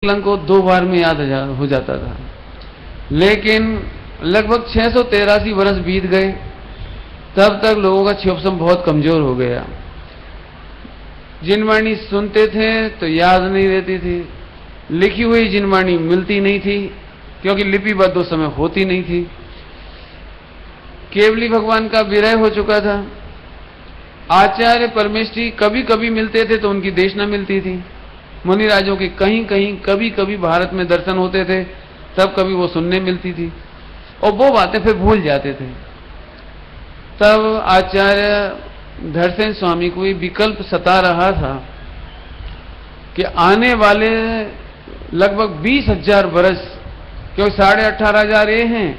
संकलन को 2 बार में याद हो जाता था, लेकिन लगभग 683 वर्ष बीत गए, तब तक लोगों का क्षोभसम बहुत कमजोर हो गया। जिनवाणी सुनते थे तो याद नहीं रहती थी, लिखी हुई जिनवाणी मिलती नहीं थी क्योंकि लिपिबद्ध उस समय होती नहीं थी। केवली भगवान का विरह हो चुका था। आचार्य परमेष्ठी कभी कभी मिलते थे तो उनकी देशना मिलती थी। मुनिराजों के कहीं कहीं कभी कभी भारत में दर्शन होते थे, तब कभी वो सुनने मिलती थी और वो बातें फिर भूल जाते थे। तब आचार्य धरसेन स्वामी को ये विकल्प सता रहा था कि आने वाले लगभग 20,000 वर्ष, क्योंकि 18,500 ये हैं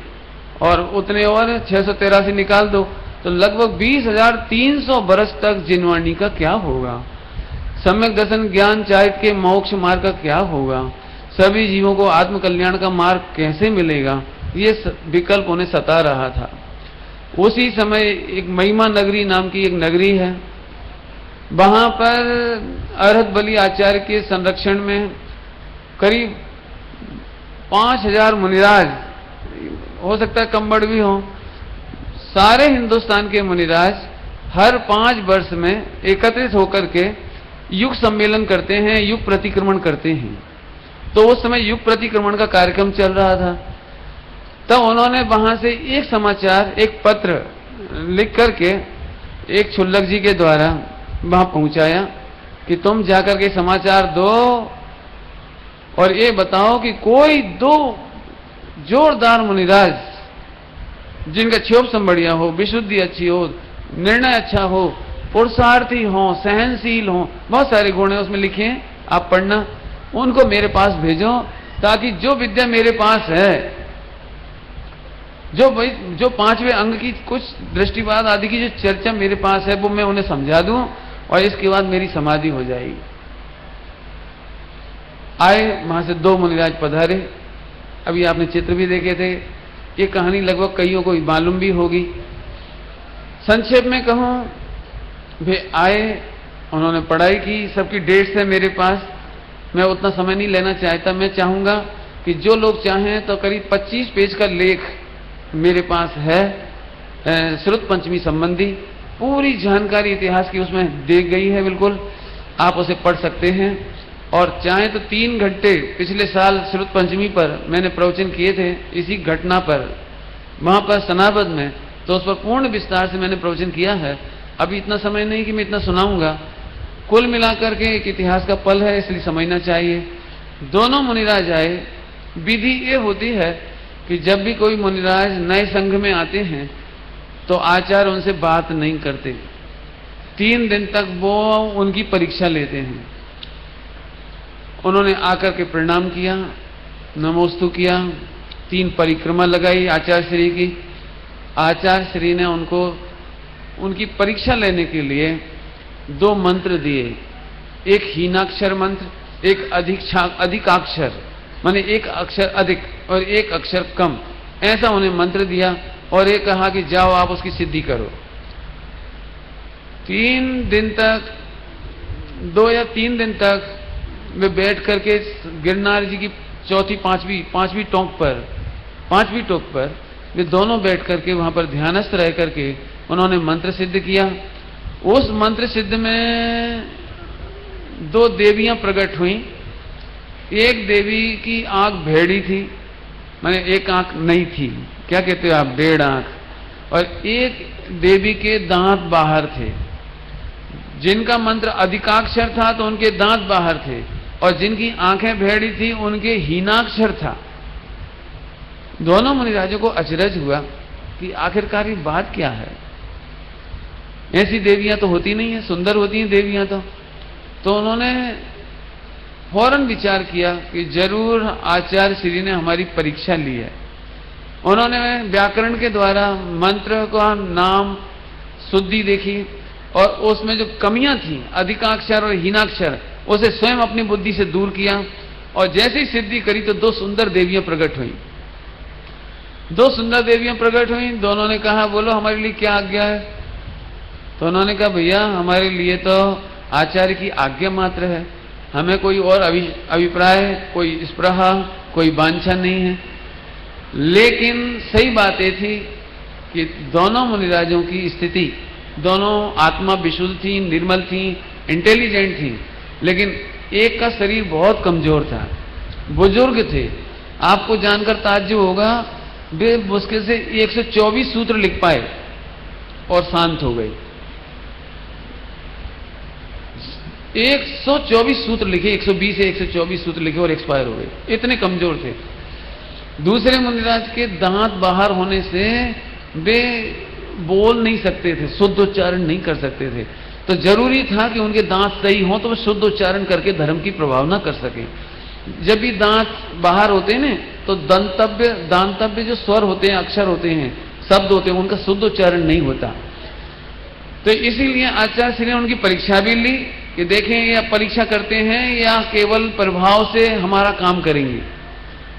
और उतने और 683 निकाल दो तो लगभग 20,300 वर्ष तक जिनवाणी का क्या होगा, सम्यक दर्शन ज्ञान चारित्र के मोक्ष मार्ग का क्या होगा, सभी जीवों को आत्म कल्याण का मार्ग कैसे मिलेगा, ये विकल्प उन्हें सता रहा था। उसी समय एक महिमा नगरी नाम की एक नगरी है, वहां पर अरहत बलि आचार्य के संरक्षण में करीब 5,000 मुनिराज, हो सकता है कम बढ़ भी हो, सारे हिंदुस्तान के मुनिराज हर 5 वर्ष में एकत्रित होकर के युग सम्मेलन करते हैं, युग प्रतिक्रमण करते हैं। तो उस समय युग प्रतिक्रमण का कार्यक्रम चल रहा था। तब उन्होंने वहां से एक समाचार, एक पत्र लिख करके एक क्षुल्लक जी के द्वारा वहां पहुंचाया कि तुम जाकर के समाचार दो और ये बताओ कि कोई 2 जोरदार मुनिराज जिनका क्षोभसम बढ़िया हो, विशुद्धि अच्छी हो, निर्णय अच्छा हो, पुरुषार्थी हो, सहनशील हो, बहुत सारे गुण है उसमें लिखे हैं, आप पढ़ना, उनको मेरे पास भेजो ताकि जो विद्या मेरे पास है, जो 5वें अंग की कुछ दृष्टिवाद आदि की जो चर्चा मेरे पास है वो मैं उन्हें समझा दूं और इसके बाद मेरी समाधि हो जाएगी। आए, वहां से 2 मुनिराज पधारे। अभी आपने चित्र भी देखे थे, ये कहानी लगभग कईयों को मालूम भी होगी। संक्षेप में कहूं, वे आए, उन्होंने पढ़ाई की, सबकी डेट्स है मेरे पास, मैं उतना समय नहीं लेना चाहता। मैं चाहूंगा कि जो लोग चाहें तो करीब 25 पेज का लेख मेरे पास है, श्रुत पंचमी संबंधी पूरी जानकारी इतिहास की उसमें दी गई है, बिल्कुल आप उसे पढ़ सकते हैं। और चाहें तो 3 घंटे पिछले साल श्रुत पंचमी पर मैंने प्रवचन किए थे, इसी घटना पर वहां पर सनाबद में, तो उस पर पूर्ण विस्तार से मैंने प्रवचन किया है। अभी इतना समय नहीं कि मैं इतना सुनाऊंगा, कुल मिलाकर के एक इतिहास का पल है, इसलिए समझना चाहिए। दोनों मुनिराज आए। विधि ये होती है कि जब भी कोई मुनिराज नए संघ में आते हैं तो आचार्य उनसे बात नहीं करते, 3 दिन तक वो उनकी परीक्षा लेते हैं। उन्होंने आकर के प्रणाम किया, नमोस्तु किया, 3 परिक्रमा लगाई आचार्य श्री की। आचार्य श्री ने उनको उनकी परीक्षा लेने के लिए 2 मंत्र दिए, एक हीनाक्षर मंत्र, एक अधिकाक्षर, माने एक अक्षर अधिक और एक अक्षर कम, ऐसा उन्हें मंत्र दिया और ये कहा कि जाओ आप उसकी सिद्धि करो। 3 दिन तक, 2 या 3 दिन तक वे बैठ करके गिरनार जी की चौथी पांचवी टोक पर वे दोनों बैठ करके वहां पर ध्यानस्थ रह करके उन्होंने मंत्र सिद्ध किया। उस मंत्र सिद्ध में 2 देवियां प्रकट हुई। एक देवी की आंख भेड़ी थी, माने एक आंख नहीं थी, क्या कहते हो आप, 1.5 आंख, और एक देवी के दांत बाहर थे। जिनका मंत्र अधिकाक्षर था तो उनके दांत बाहर थे, और जिनकी आंखें भेड़ी थी उनके हीनाक्षर था। दोनों मुनिराजों को अचरज हुआ कि आखिरकार ये बात क्या है, ऐसी देवियां तो होती नहीं है, सुंदर होती हैं देवियां तो उन्होंने फौरन विचार किया कि जरूर आचार्य श्री ने हमारी परीक्षा ली है। उन्होंने व्याकरण के द्वारा मंत्र का नाम शुद्धि देखी और उसमें जो कमियां थी, अधिकाक्षर और हीनाक्षर, उसे स्वयं अपनी बुद्धि से दूर किया और जैसे ही सिद्धि करी तो 2 सुंदर देवियां प्रकट हुई। 2 सुंदर देवियां प्रकट हुई। दोनों ने कहा, बोलो हमारे लिए क्या आज्ञा है। तो उन्होंने कहा, भैया हमारे लिए तो आचार्य की आज्ञा मात्र है, हमें कोई और अभिप्राय, कोई स्पृहा, कोई वांछा नहीं है। लेकिन सही बात ये थी कि दोनों मुनिराजों की स्थिति, दोनों आत्मा विशुद्ध थी, निर्मल थी, इंटेलिजेंट थी, लेकिन एक का शरीर बहुत कमजोर था, बुजुर्ग थे। आपको जानकर ताज्जुब होगा, वे मुश्किल से 124 सूत्र लिख पाए और शांत हो गए। 124 सूत्र लिखे, 120 से 124 सूत्र लिखे और एक्सपायर हो गए, इतने कमजोर थे। दूसरे मुनिराज के दांत बाहर होने से वे बोल नहीं सकते थे, शुद्ध उच्चारण नहीं कर सकते थे, तो जरूरी था कि उनके दांत सही हों तो वे शुद्ध उच्चारण करके धर्म की प्रभावना कर सके। जब भी दांत बाहर होते हैं तो दांतव्य जो स्वर होते हैं, अक्षर होते हैं, शब्द होते हैं, उनका शुद्ध उच्चारण नहीं होता। तो इसीलिए आचार्य श्री ने उनकी परीक्षा भी ली कि देखें या परीक्षा करते हैं या केवल प्रभाव से हमारा काम करेंगे।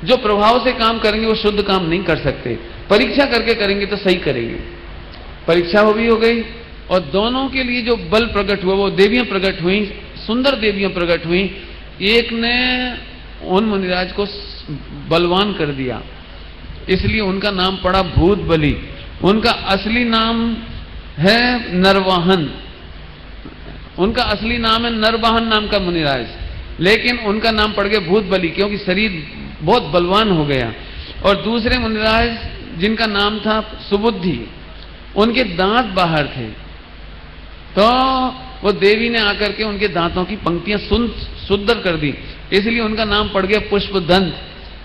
जो प्रभाव से काम करेंगे वो शुद्ध काम नहीं कर सकते, परीक्षा करके करेंगे तो सही करेंगे। परीक्षा वो भी हो गई और दोनों के लिए जो बल प्रकट हुआ वो देवियां प्रकट हुई, सुंदर देवियां प्रकट हुई। एक ने उन मुनिराज को बलवान कर दिया, इसलिए उनका नाम पड़ा भूत बलि। उनका असली नाम है नरवाहन, उनका असली नाम है नरवाहन नाम का मुनिराज, लेकिन उनका नाम पड़ गया भूत बलि क्योंकि शरीर बहुत बलवान हो गया। और दूसरे मुनिराज जिनका नाम था सुबुद्धि, उनके दांत बाहर थे, तो वो देवी ने आकर के उनके दांतों की पंक्तियां सुंदर कर दी, इसलिए उनका नाम पड़ गया पुष्पदंत।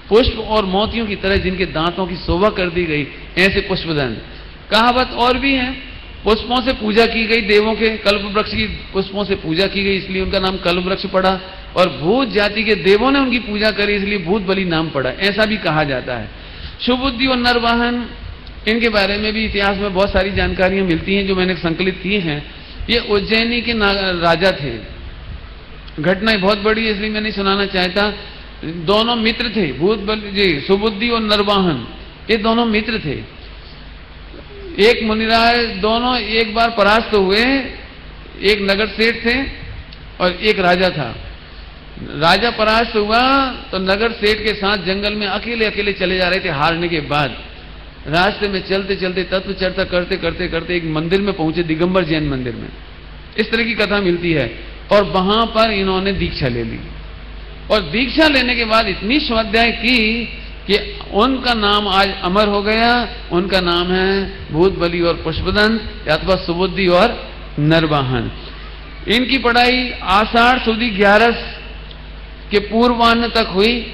पुष्प और मोतियों की तरह जिनके दांतों की शोभा कर दी गई, ऐसे पुष्पदंत। कहावत और भी है, पुष्पों से पूजा की गई देवों के, कल्प वृक्ष की पुष्पों से पूजा की गई, इसलिए उनका नाम कल्प वृक्ष पड़ा। और भूत जाति के देवों ने उनकी पूजा करी, इसलिए भूत बलि नाम पड़ा, ऐसा भी कहा जाता है। सुबुद्धि और नरवाहन, इनके बारे में भी इतिहास में बहुत सारी जानकारियां मिलती हैं जो मैंने संकलित की हैं। ये उज्जैनी के राजा थे। घटनाएं बहुत बड़ी है इसलिए मैं नहीं सुनाना चाहता। दोनों मित्र थे, भूत बलि जी, सुबुद्धि और नरवाहन, ये दोनों मित्र थे। एक मुनिराज, दोनों एक बार परास्त हुए। एक नगर सेठ थे और एक राजा था। राजा परास्त हुआ तो नगर सेठ के साथ जंगल में अकेले अकेले चले जा रहे थे हारने के बाद। रास्ते में चलते चलते तत्व चर्चा करते करते करते एक मंदिर में पहुंचे, दिगंबर जैन मंदिर में। इस तरह की कथा मिलती है। और वहां पर इन्होंने दीक्षा ले ली और दीक्षा लेने के बाद इतनी स्वाध्याय की कि उनका नाम आज अमर हो गया। उनका नाम है भूत बलि और पुष्पदंत अथवा सुबुद्धि और नरवाहन। इनकी पढ़ाई आषाढ़ सुदी 11 के पूर्वाह्न तक हुई,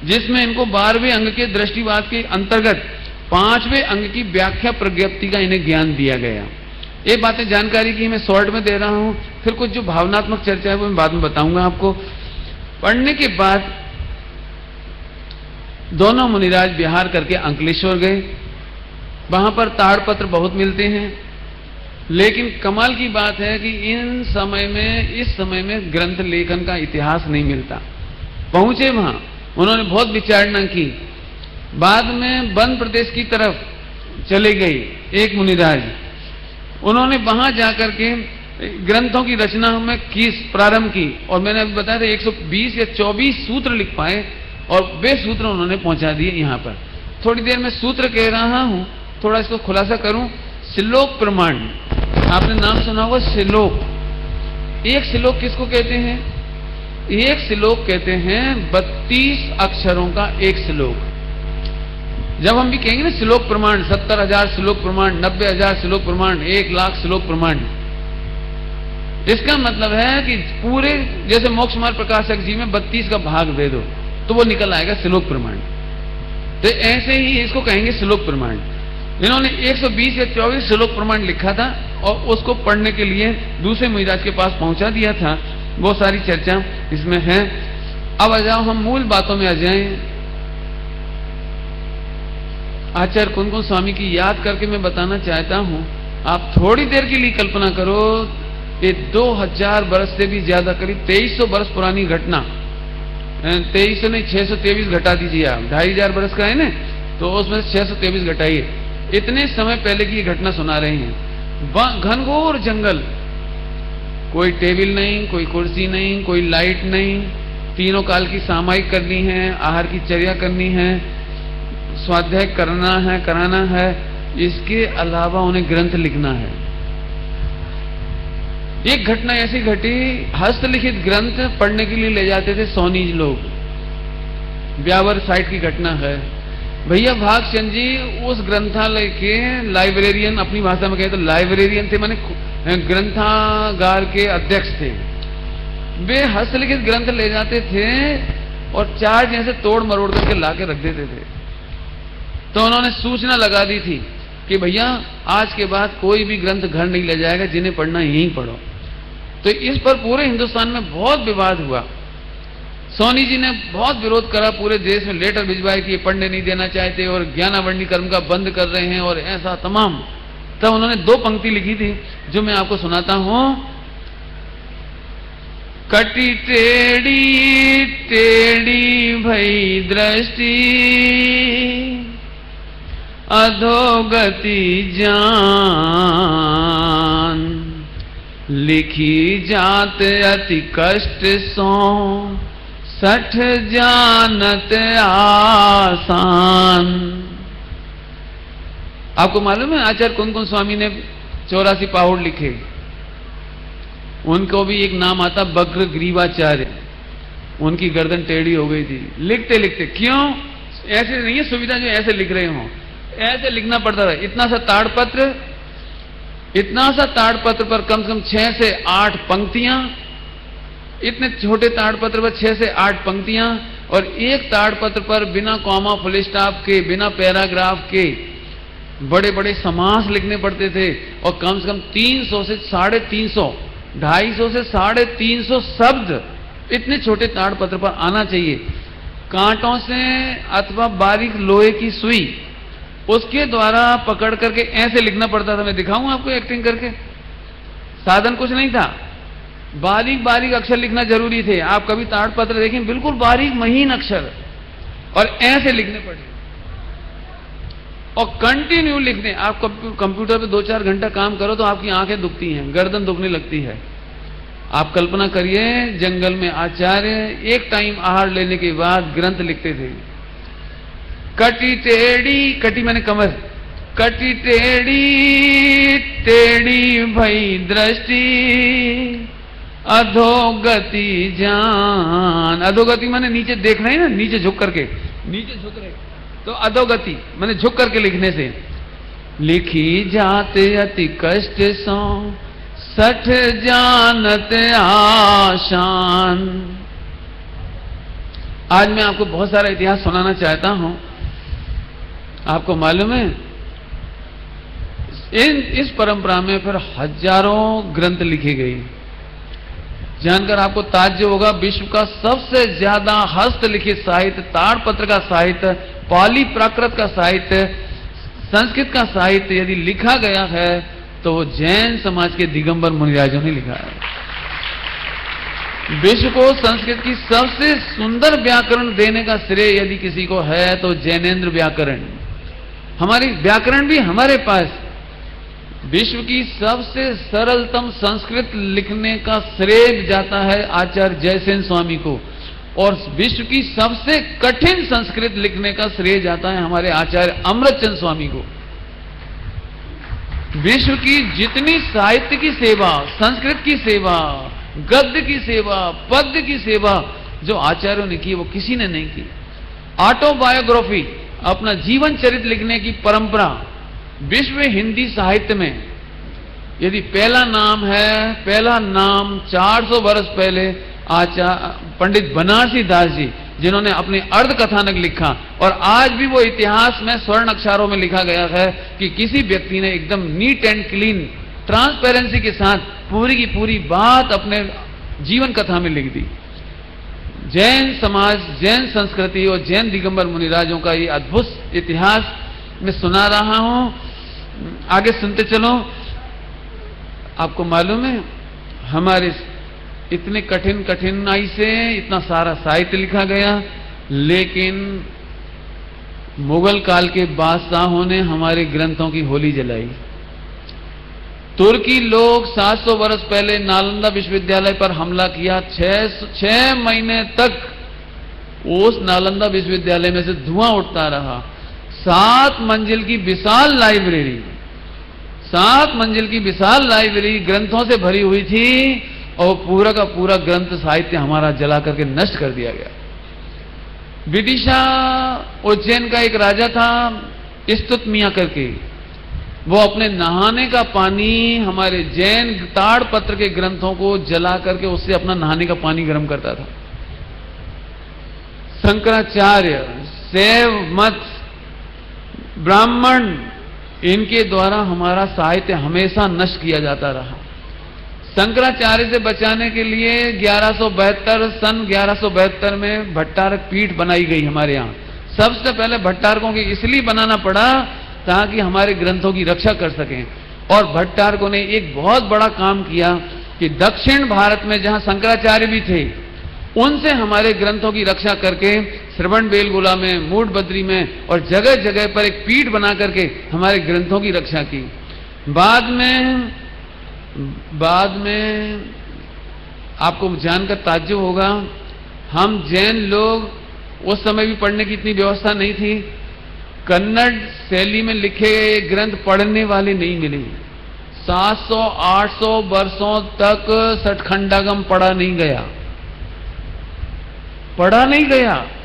जिसमें इनको 12वें अंग के दृष्टिवाद के अंतर्गत 5वें अंग की व्याख्या प्रज्ञप्ति का इन्हें ज्ञान दिया गया। ये बातें जानकारी की मैं शॉर्ट में दे रहा हूं, फिर कुछ जो भावनात्मक चर्चा है वो मैं बाद में बताऊंगा आपको। पढ़ने के बाद दोनों मुनिराज बिहार करके अंकलेश्वर गए। वहां पर ताड़पत्र बहुत मिलते हैं, लेकिन कमाल की बात है कि इस समय में ग्रंथ लेखन का इतिहास नहीं मिलता। पहुंचे वहां, उन्होंने बहुत विचारणा की। बाद में वन प्रदेश की तरफ चले गए एक मुनिराज। उन्होंने वहां जाकर के ग्रंथों की रचना में प्रारंभ की और मैंने अभी बताया था 120 या 24 सूत्र लिख पाए और वे सूत्र उन्होंने पहुंचा दिए यहां पर। थोड़ी देर में सूत्र कह रहा हूं, थोड़ा इसको खुलासा करूं। श्लोक प्रमाण, आपने नाम सुना होगा श्लोक। एक श्लोक किसको कहते हैं? एक श्लोक कहते हैं 32 अक्षरों का एक श्लोक। जब हम भी कहेंगे ना श्लोक प्रमाण, 70,000 श्लोक प्रमाण, 90,000 श्लोक प्रमाण, 1,00,000 श्लोक प्रमाण, इसका मतलब है कि पूरे जैसे मोक्ष मार्ग प्रकाशक जी में 32 का भाग दे दो तो वो निकल आएगा श्लोक प्रमाण। तो ऐसे ही इसको कहेंगे श्लोक प्रमाण। इन्होंने 120 या 24 श्लोक प्रमाण लिखा था और उसको पढ़ने के लिए दूसरे मुनिराज के पास पहुंचा दिया था। बहुत सारी चर्चा इसमें है। अब आ जाओ हम मूल बातों में आ जाएं। आचार्य कुंदकुंज स्वामी की याद करके मैं बताना चाहता हूं, आप थोड़ी देर के लिए कल्पना करो, ये 2000 वर्ष से भी ज्यादा, करीब 2300 वर्ष पुरानी घटना, 2300 नहीं 623 घटा दीजिए आप, 2500 वर्ष का है ना, तो उसमें 623 घटाइए। इतने समय पहले की ये घटना सुना रहे हैं। घनघोर जंगल, कोई टेबल नहीं, कोई कुर्सी नहीं, कोई लाइट नहीं, तीनों काल की सामायिक करनी है, आहार की चर्या करनी है, स्वाध्याय करना है, कराना है, इसके अलावा उन्हें ग्रंथ लिखना है। एक घटना ऐसी घटी, हस्तलिखित ग्रंथ पढ़ने के लिए ले जाते थे सोनीज लोग। ब्यावर साइड की घटना है। भैया भागचंद जी उस ग्रंथालय के लाइब्रेरियन, अपनी भाषा में कहे तो लाइब्रेरियन थे, माने ग्रंथागार के अध्यक्ष थे। वे हस्तलिखित ग्रंथ ले जाते थे और चार जैसे तोड़ मरोड़ करके ला के रख देते थे। तो उन्होंने सूचना लगा दी थी कि भैया आज के बाद कोई भी ग्रंथ घर नहीं ले जाएगा, जिन्हें पढ़ना यहीं पढ़ो। तो इस पर पूरे हिंदुस्तान में बहुत विवाद हुआ। सोनी जी ने बहुत विरोध करा, पूरे देश में लेटर भिजवाए कि ये पढ़ने नहीं देना चाहते और ज्ञानावरणी कर्म का बंद कर रहे हैं और ऐसा तमाम। तब उन्होंने 2 पंक्ति लिखी थी जो मैं आपको सुनाता हूं। कटी टेढ़ी टेढ़ी भई दृष्टि, अधोगति जान, लिखी जात अति कष्ट सो, सठ जानत आसान। आपको मालूम है आचार्य कुंदकुंज स्वामी ने 84 पाहुड़ लिखे। उनको भी एक नाम आता बक्र ग्रीवाचार्य। उनकी गर्दन टेढ़ी हो गई थी लिखते लिखते। क्यों? ऐसे नहीं है सुविधा जो ऐसे लिख रहे हो, ऐसे लिखना पड़ता था। इतना सा ताड़पत्र पर कम से कम 6 से 8 पंक्तियां, इतने छोटे ताड़पत्र पर 6 से 8 पंक्तियां, और एक ताड़पत्र पर बिना कॉमा फुल स्टॉप के, बिना पैराग्राफ के बड़े बड़े समास लिखने पड़ते थे। और कम से कम 300 से 350, 250 से 350 शब्द इतने छोटे ताड़पत्र पर आना चाहिए। कांटों से अथवा बारीक लोहे की सुई, उसके द्वारा पकड़ करके ऐसे लिखना पड़ता था। मैं दिखाऊं आपको एक्टिंग करके। साधन कुछ नहीं था, बारीक बारीक अक्षर लिखना जरूरी थे। आप कभी ताड़पत्र देखें, बिल्कुल बारीक महीन अक्षर, और ऐसे लिखने पड़े और कंटिन्यू लिखने। आप कंप्यूटर पे 2-4 घंटा काम करो तो आपकी आंखें दुखती हैं, गर्दन दुखने लगती है। आप कल्पना करिए, जंगल में आचार्य एक टाइम आहार लेने के बाद ग्रंथ लिखते थे। कटी टेढ़ी, कटी मैंने कमर, कटी टेढ़ी टेढ़ी भई दृष्टि, अधोगति जान। अधोगति माने नीचे देख रहे हैं ना, नीचे झुक करके, नीचे झुक रहे, तो अधोगति माने झुक करके लिखने से। लिखी जाते अति कष्ट सो, सठ जानत आसान। आज मैं आपको बहुत सारा इतिहास सुनाना चाहता हूं। आपको मालूम है इस परंपरा में फिर हजारों ग्रंथ लिखे गए। जानकर आपको ताज्जुब होगा, विश्व का सबसे ज्यादा हस्तलिखित साहित्य, ताड़पत्र का साहित्य, पाली प्राकृत का साहित्य, संस्कृत का साहित्य यदि लिखा गया है तो वो जैन समाज के दिगंबर मुनिराजों ने लिखा है। विश्व को संस्कृत की सबसे सुंदर व्याकरण देने का श्रेय यदि किसी को है तो जैनेन्द्र व्याकरण। हमारी व्याकरण भी हमारे पास। विश्व की सबसे सरलतम संस्कृत लिखने का श्रेय जाता है आचार्य जयसेन स्वामी को, और विश्व की सबसे कठिन संस्कृत लिखने का श्रेय जाता है हमारे आचार्य अमृतचंद स्वामी को। विश्व की जितनी साहित्य की सेवा, संस्कृत की सेवा, गद्य की सेवा, पद्य की सेवा जो आचार्यों ने की, वो किसी ने नहीं की। ऑटोबायोग्राफी, अपना जीवन चरित्र लिखने की परंपरा विश्व हिंदी साहित्य में यदि पहला नाम है, पहला नाम 400 वर्ष पहले पंडित बनारसी दास जी, जिन्होंने अपने अर्ध कथानक लिखा, और आज भी वो इतिहास में स्वर्ण अक्षरों में लिखा गया है कि किसी व्यक्ति ने एकदम नीट एंड क्लीन, ट्रांसपेरेंसी के साथ पूरी की पूरी बात अपने जीवन कथा में लिख दी। जैन समाज, जैन संस्कृति और जैन दिगंबर मुनिराजों का ये अद्भुत इतिहास मैं सुना रहा हूं। आगे सुनते चलो। आपको मालूम है हमारे इतने कठिनाई से इतना सारा साहित्य लिखा गया, लेकिन मुगल काल के बादशाहों ने हमारे ग्रंथों की होली जलाई। तुर्की लोग 700 वर्ष पहले नालंदा विश्वविद्यालय पर हमला किया। 6 महीने तक उस नालंदा विश्वविद्यालय में से धुआं उठता रहा। 7 मंजिल की विशाल लाइब्रेरी, 7 मंजिल की विशाल लाइब्रेरी ग्रंथों से भरी हुई थी और पूरा का पूरा ग्रंथ साहित्य हमारा जला करके नष्ट कर दिया गया। विदिशा उज्जैन का एक राजा था स्तुतमिया करके, वो अपने नहाने का पानी हमारे जैन ताड़पत्र के ग्रंथों को जला करके उससे अपना नहाने का पानी गर्म करता था। शंकराचार्य, शैव मत, ब्राह्मण, इनके द्वारा हमारा साहित्य हमेशा नष्ट किया जाता रहा। शंकराचार्य से बचाने के लिए 1172 सन 1172 में भट्टारक पीठ बनाई गई हमारे यहाँ। सबसे पहले भट्टारकों की इसलिए बनाना पड़ा ताकि हमारे ग्रंथों की रक्षा कर सकें। और भट्टारकों ने एक बहुत बड़ा काम किया कि दक्षिण भारत में जहां शंकराचार्य भी थे, उनसे हमारे ग्रंथों की रक्षा करके श्रवण बेलगोला में, मूड बद्री में और जगह जगह पर एक पीठ बना करके हमारे ग्रंथों की रक्षा की। बाद में आपको जानकर ताज्जुब होगा, हम जैन लोग उस समय भी पढ़ने की इतनी व्यवस्था नहीं थी, कन्नड़ शैली में लिखे गए ग्रंथ पढ़ने वाले नहीं मिले। 700-800 वर्षों तक सठखंडागम पढ़ा नहीं गया।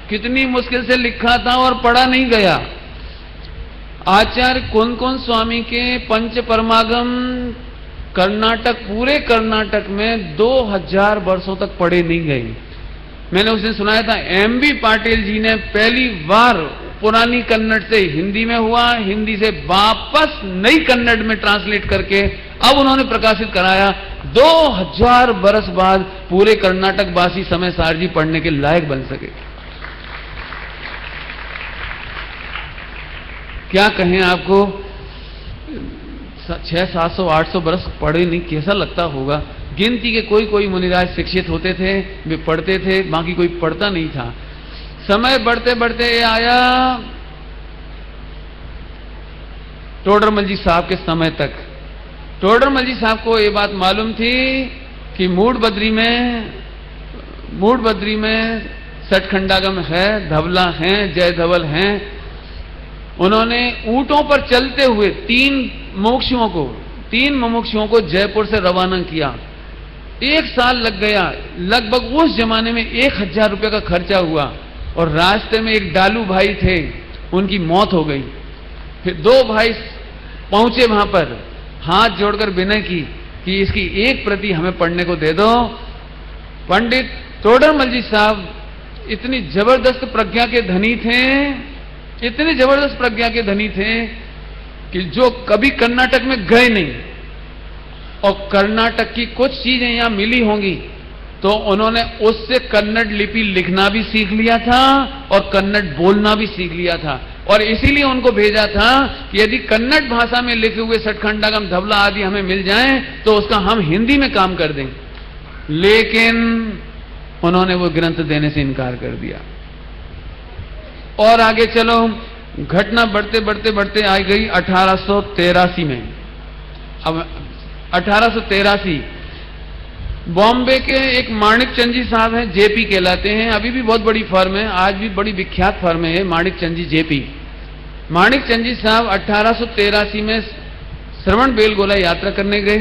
कितनी मुश्किल से लिखा था और पढ़ा नहीं गया। आचार्य कुंद स्वामी के पंच परमागम कर्नाटक, पूरे कर्नाटक में 2000 वर्षों तक पढ़े नहीं गए। मैंने उस दिन सुनाया था, एमबी पाटिल जी ने पहली बार पुरानी कन्नड़ से हिंदी में हुआ, हिंदी से वापस नई कन्नड़ में ट्रांसलेट करके अब उन्होंने प्रकाशित कराया। 2000 वर्ष बाद पूरे कर्नाटक वासी समय सार जी पढ़ने के लायक बन सके। क्या कहें आपको, 600-700-800 वर्ष पढ़े नहीं, कैसा लगता होगा। गिनती के कोई मुनिराज शिक्षित होते थे, वे पढ़ते थे, बाकी कोई पढ़ता नहीं था। समय बढ़ते बढ़ते ये आया टोडरमल जी साहब के समय तक। टोडरमल जी साहब को ये बात मालूम थी कि मूड बद्री में सठखंडागम है, धवला हैं, जय धवल हैं। उन्होंने ऊंटों पर चलते हुए 3 मुमुक्षुओं को जयपुर से रवाना किया। 1 साल लग गया। लगभग उस जमाने में 1000 रुपए का खर्चा हुआ और रास्ते में एक डालू भाई थे, उनकी मौत हो गई। फिर 2 भाई पहुंचे वहां पर, हाथ जोड़कर विनय की कि इसकी एक प्रति हमें पढ़ने को दे दो। पंडित टोडरमल जी साहब इतनी जबरदस्त प्रज्ञा के धनी थे, कि जो कभी कर्नाटक में गए नहीं और कर्नाटक की कुछ चीजें यहां मिली होंगी तो उन्होंने उससे कन्नड़ लिपि लिखना भी सीख लिया था और कन्नड़ बोलना भी सीख लिया था। और इसीलिए उनको भेजा था कि यदि कन्नड़ भाषा में लिखे हुए सठखंडागम, धवला आदि हमें मिल जाएं तो उसका हम हिंदी में काम कर दें। लेकिन उन्होंने वो ग्रंथ देने से इनकार कर दिया। और आगे चलो, घटना बढ़ते आ गई 1883 में। अब 1883 बॉम्बे के एक माणिक चंद जी साहब हैं, जेपी कहलाते हैं, अभी भी बहुत बड़ी फर्म है, आज भी बड़ी विख्यात फर्म है माणिक चंद जी जेपी। माणिक चंद जी साहब 1883 में श्रवण बेलगोला यात्रा करने गए।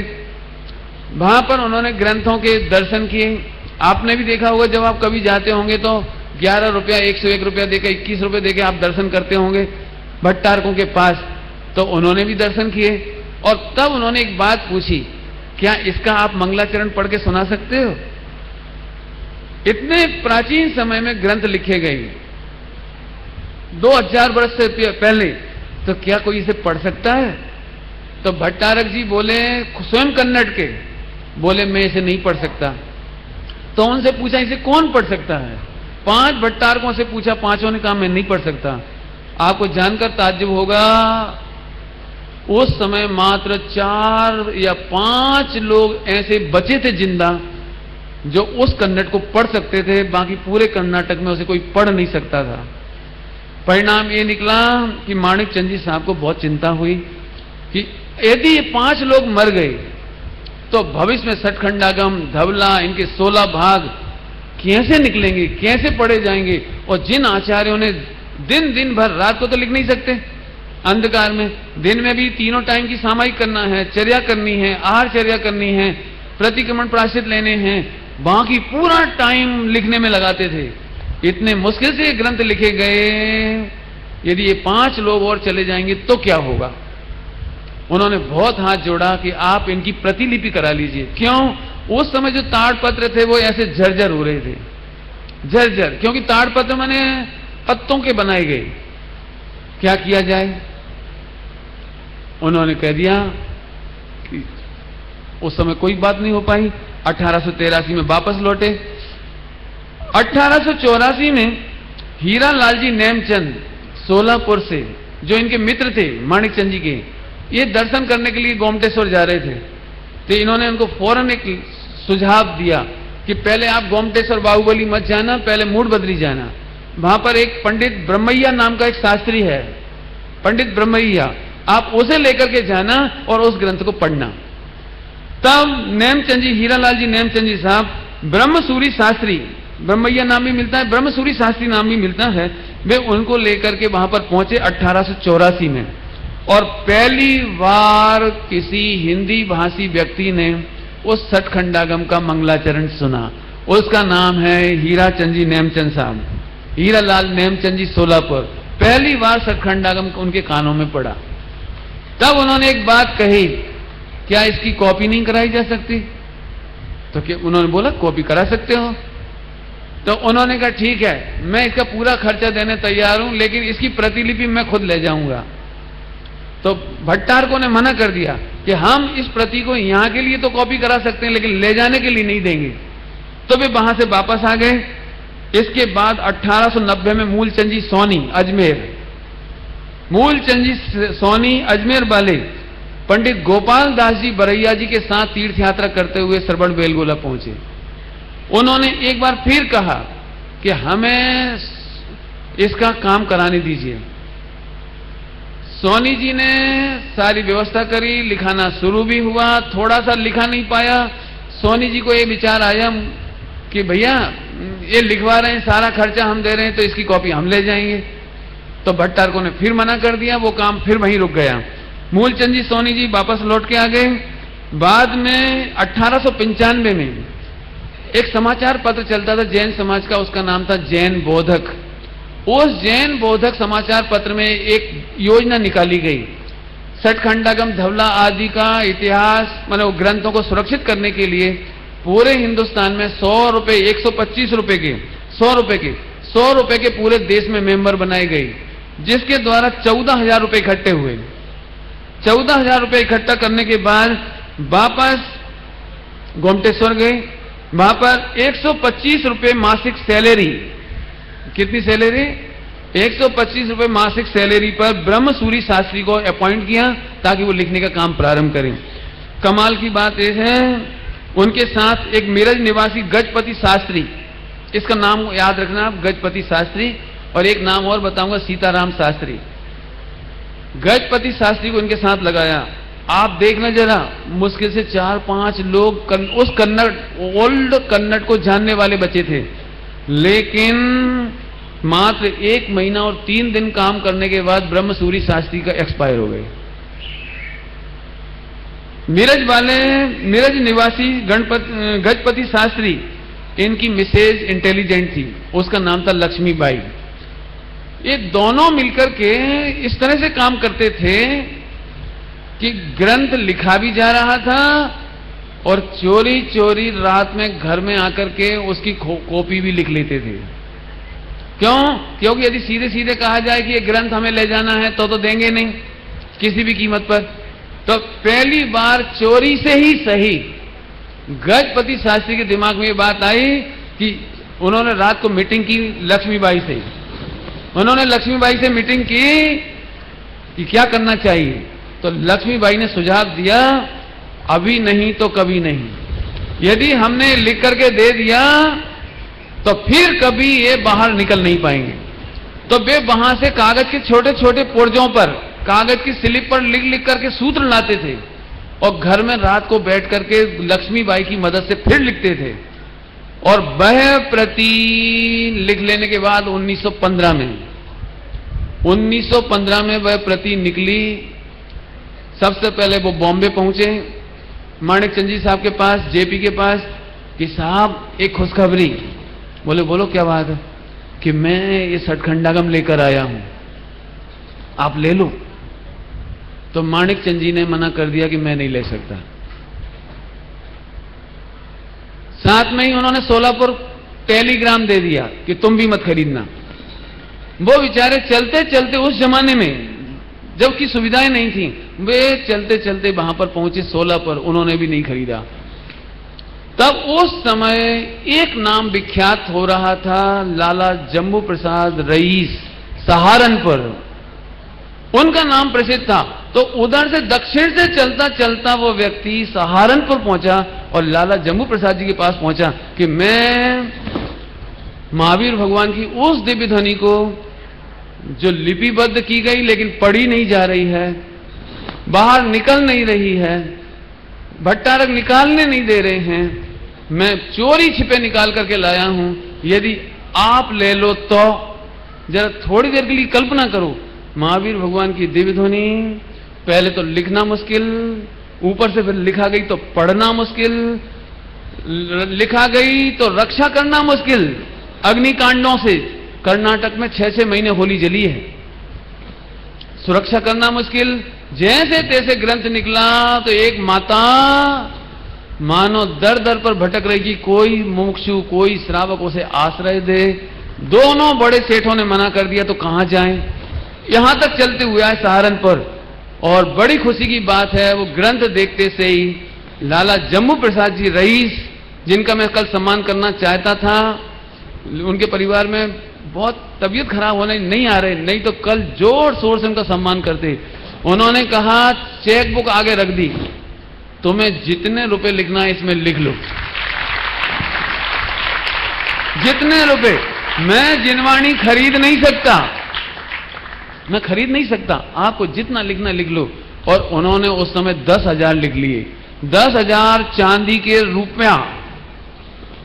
वहां पर उन्होंने ग्रंथों के दर्शन किए। आपने भी देखा होगा, जब आप कभी जाते होंगे तो 11 रुपया, 101 रुपया देकर, 21 रुपये देकर आप दर्शन करते होंगे भट्टारकों के पास। तो उन्होंने भी दर्शन किए और तब उन्होंने एक बात पूछी, क्या इसका आप मंगलाचरण पढ़ के सुना सकते हो? इतने प्राचीन समय में ग्रंथ लिखे गए 2000 वर्ष से पहले, तो क्या कोई इसे पढ़ सकता है? तो भट्टारक जी बोले, स्वयं कन्नड़ के, बोले मैं इसे नहीं पढ़ सकता। तो उनसे पूछा इसे कौन पढ़ सकता है? 5 भट्टारकों से पूछा, 5 ने कहा मैं नहीं पढ़ सकता। आपको जानकर ताज्जुब होगा, उस समय मात्र 4 या 5 लोग ऐसे बचे थे जिंदा जो उस कन्नड़ को पढ़ सकते थे, बाकी पूरे कर्नाटक में उसे कोई पढ़ नहीं सकता था। परिणाम ये निकला कि माणिक चंद जी साहब को बहुत चिंता हुई कि यदि ये 5 लोग मर गए तो भविष्य में सठखंडागम, धवला, इनके 16 भाग कैसे निकलेंगे, कैसे पढ़े जाएंगे? और जिन आचार्यों ने दिन भर, रात को तो लिख नहीं सकते अंधकार में, दिन में भी तीनों टाइम की सामायिक करना है, चर्या करनी है, आहार चर्या करनी है, प्रतिक्रमण प्रायश्चित लेने हैं, बाकी पूरा टाइम लिखने में लगाते थे। इतने मुश्किल से ये ग्रंथ लिखे गए, यदि ये 5 लोग और चले जाएंगे तो क्या होगा? उन्होंने बहुत हाथ जोड़ा कि आप इनकी प्रतिलिपि करा लीजिए। क्यों? उस समय जो ताड़पत्र थे वो ऐसे झरझर हो रहे थे, झरझर, क्योंकि ताड़पत्र माने पत्तों के बनाए गए। क्या किया जाए? उन्होंने कह दिया कि उस समय कोई बात नहीं हो पाई। 1883 में वापस लौटे। 1884 में हीरा लाल जी नेमचंद सोलापुर से, जो इनके मित्र थे माणिक चंद जी के, ये दर्शन करने के लिए गोमटेश्वर जा रहे थे। तो इन्होंने उनको फौरन एक सुझाव दिया कि पहले आप गोमटेश्वर बाहुबली मत जाना, पहले मूड बदरी जाना। वहां पर एक पंडित ब्रह्मैया नाम का एक शास्त्री है, पंडित ब्रह्मैया, आप उसे लेकर के जाना और उस ग्रंथ को पढ़ना। तब नेमचंद जी, हीरालाल जी नेमचंद जी साहब, ब्रह्मसूरी शास्त्री, ब्रह्मैया नाम भी मिलता है, ब्रह्मसूरी शास्त्री नाम भी मिलता है, वे उनको लेकर के वहां पर पहुंचे 1884 में। और पहली बार किसी हिंदी भाषी व्यक्ति ने उस सठखंडागम का मंगलाचरण सुना। उसका नाम है हीराचंद जी नेमचंद साहब, हीरालाल नेमचंद जी सोलापुर। पहली बार सठखंडागम उनके कानों में पड़ा। तब उन्होंने एक बात कही, क्या इसकी कॉपी नहीं कराई जा सकती? तो क्या उन्होंने बोला कॉपी करा सकते हो। तो उन्होंने कहा ठीक है, मैं इसका पूरा खर्चा देने तैयार हूं, लेकिन इसकी प्रतिलिपि मैं खुद ले जाऊंगा। तो भट्टारकों ने मना कर दिया कि हम इस प्रति को यहां के लिए तो कॉपी करा सकते हैं, लेकिन ले जाने के लिए नहीं देंगे। तो वे वहां से वापस आ गए। इसके बाद 1890 में मूलचंद जी सोनी अजमेर, मूलचंद जी सोनी अजमेर वाले पंडित गोपाल दास जी बरैया जी के साथ तीर्थ यात्रा करते हुए श्रवण बेलगोला पहुंचे। उन्होंने एक बार फिर कहा कि हमें इसका काम कराने दीजिए। सोनी जी ने सारी व्यवस्था करी, लिखाना शुरू भी हुआ, थोड़ा सा लिखा नहीं पाया। सोनी जी को ये विचार आया कि भैया ये लिखवा रहे हैं, सारा खर्चा हम दे रहे हैं, तो इसकी कॉपी हम ले जाएंगे। तो भट्टारकों ने फिर मना कर दिया, वो काम फिर वहीं रुक गया। मूलचंद जी सोनी जी वापस लौट के आ गए। बाद में 1895 में एक समाचार पत्र चलता था जैन समाज का, उसका नाम था जैन बोधक। उस जैन बोधक समाचार पत्र में एक योजना निकाली गई, सठखंडागम, धवला आदि का इतिहास, मतलब ग्रंथों को सुरक्षित करने के लिए पूरे हिंदुस्तान में 100 रुपए, 125 रुपए के, 100 रुपए के, 100 रुपए के पूरे देश में मेंबर बनाए गए, जिसके द्वारा 14,000 रुपए इकट्ठे हुए। 14,000 रुपए इकट्ठा करने के बाद वापस गोमटेश्वर गए। वहां पर 125 रुपए मासिक सैलरी, कितनी सैलरी? 125 रुपए मासिक सैलरी पर ब्रह्मसूरी शास्त्री को अपॉइंट किया ताकि वो लिखने का काम प्रारंभ करें। कमाल की बात यह है, उनके साथ एक मेरठ निवासी गजपति शास्त्री, इसका नाम याद रखना आप, गजपति शास्त्री, और एक नाम और बताऊंगा, सीताराम शास्त्री। गजपति शास्त्री को उनके साथ लगाया। आप देखना जरा, मुश्किल से 4-5 लोग उस कन्नड़, ओल्ड कन्नड़ को जानने वाले बचे थे, लेकिन मात्र 1 महीना और 3 दिन काम करने के बाद ब्रह्मसूरी शास्त्री का एक्सपायर हो गए। मेरठ निवासी गजपति शास्त्री, इनकी मिसेज इंटेलिजेंट थी, उसका नाम था लक्ष्मीबाई। ये दोनों मिलकर के इस तरह से काम करते थे कि ग्रंथ लिखा भी जा रहा था और चोरी चोरी रात में घर में आकर के उसकी कॉपी भी लिख लेते थे। क्यों? क्योंकि यदि सीधे सीधे कहा जाए कि ये ग्रंथ हमें ले जाना है तो देंगे नहीं किसी भी कीमत पर। तो पहली बार चोरी से ही सही गजपति शास्त्री के दिमाग में ये बात आई कि उन्होंने रात को मीटिंग की लक्ष्मीबाई से। उन्होंने लक्ष्मीबाई से मीटिंग की कि क्या करना चाहिए। तो लक्ष्मीबाई ने सुझाव दिया, अभी नहीं तो कभी नहीं, यदि हमने लिख करके दे दिया तो फिर कभी ये बाहर निकल नहीं पाएंगे। तो वे वहां से कागज के छोटे छोटे पुर्जों पर कागज की स्लिप पर लिख लिख करके सूत्र लाते थे और घर में रात को बैठ करके लक्ष्मीबाई की मदद से फिर लिखते थे। और वह प्रति लिख लेने के बाद 1915 में वह प्रति निकली। सबसे पहले वो बॉम्बे पहुंचे माणिक चंद जी साहब के पास, जेपी के पास, कि साहब एक खुशखबरी। बोले बोलो क्या बात है? कि मैं ये सठखंडागम लेकर आया हूं, आप ले लो। तो माणिक चंद जी ने मना कर दिया कि मैं नहीं ले सकता। साथ में ही उन्होंने सोलापुर टेलीग्राम दे दिया कि तुम भी मत खरीदना। वो बेचारे चलते चलते, उस जमाने में जबकि सुविधाएं नहीं थी, वे चलते चलते वहां पर पहुंचे सोलापुर, उन्होंने भी नहीं खरीदा। तब उस समय एक नाम विख्यात हो रहा था, लाला जम्मू प्रसाद रईस, सहारनपुर, उनका नाम प्रसिद्ध था। तो उधर से दक्षिण से चलता चलता वो व्यक्ति सहारनपुर पहुंचा और लाला जम्मू प्रसाद जी के पास पहुंचा कि मैं महावीर भगवान की उस दिव्य ध्वनि को जो लिपिबद्ध की गई लेकिन पढ़ी नहीं जा रही है, बाहर निकल नहीं रही है, भट्टारक निकालने नहीं दे रहे हैं, मैं चोरी छिपे निकाल करके लाया हूं, यदि आप ले लो तो। जरा थोड़ी देर के लिए कल्पना करो, महावीर भगवान की दिव्य ध्वनि पहले तो लिखना मुश्किल, ऊपर से फिर लिखा गई तो पढ़ना मुश्किल, लिखा गई तो रक्षा करना मुश्किल। अग्निकांडों से कर्नाटक में 6-6 महीने होली जली है, सुरक्षा करना मुश्किल। जैसे तैसे ग्रंथ निकला तो एक माता मानो दर दर पर भटक रही कि कोई मुमुक्षु, कोई श्रावक उसे आश्रय दे। दोनों बड़े सेठों ने मना कर दिया तो कहां जाएं, यहां तक चलते हुए आए सहारनपुर। और बड़ी खुशी की बात है, वो ग्रंथ देखते से ही लाला जम्मू प्रसाद जी रईस, जिनका मैं कल सम्मान करना चाहता था, उनके परिवार में बहुत तबीयत खराब होने नहीं आ रहे, नहीं तो कल जोर शोर से उनका सम्मान करते। उन्होंने कहा चेक बुक आगे रख दी, तुम्हें जितने रुपए लिखना है इसमें लिख लो, जितने रुपए। मैं जिनवाणी खरीद नहीं सकता, मैं खरीद नहीं सकता, आपको जितना लिखना लिख लो। और उन्होंने उस समय 10,000 लिख लिए, 10,000 चांदी के रुपया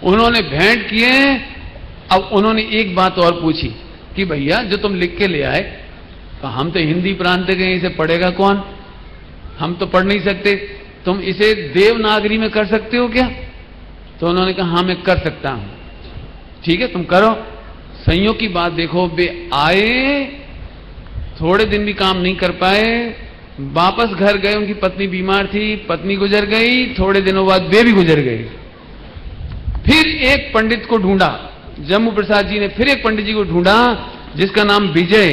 उन्होंने भेंट किए। अब उन्होंने एक बात और पूछी कि भैया जो तुम लिख के ले आए, तो हम तो हिंदी प्रांत के, इसे पढ़ेगा कौन, हम तो पढ़ नहीं सकते, तुम इसे देवनागरी में कर सकते हो क्या? तो उन्होंने कहा हाँ मैं कर सकता हूं। ठीक है तुम करो। संयोग की बात देखो, वे आए, थोड़े दिन भी काम नहीं कर पाए, वापस घर गए, उनकी पत्नी बीमार थी, पत्नी गुजर गई, थोड़े दिनों बाद वे भी गुजर गए। फिर एक पंडित को ढूंढा, जम्मू प्रसाद जी ने फिर एक पंडित जी को ढूंढा जिसका नाम विजय,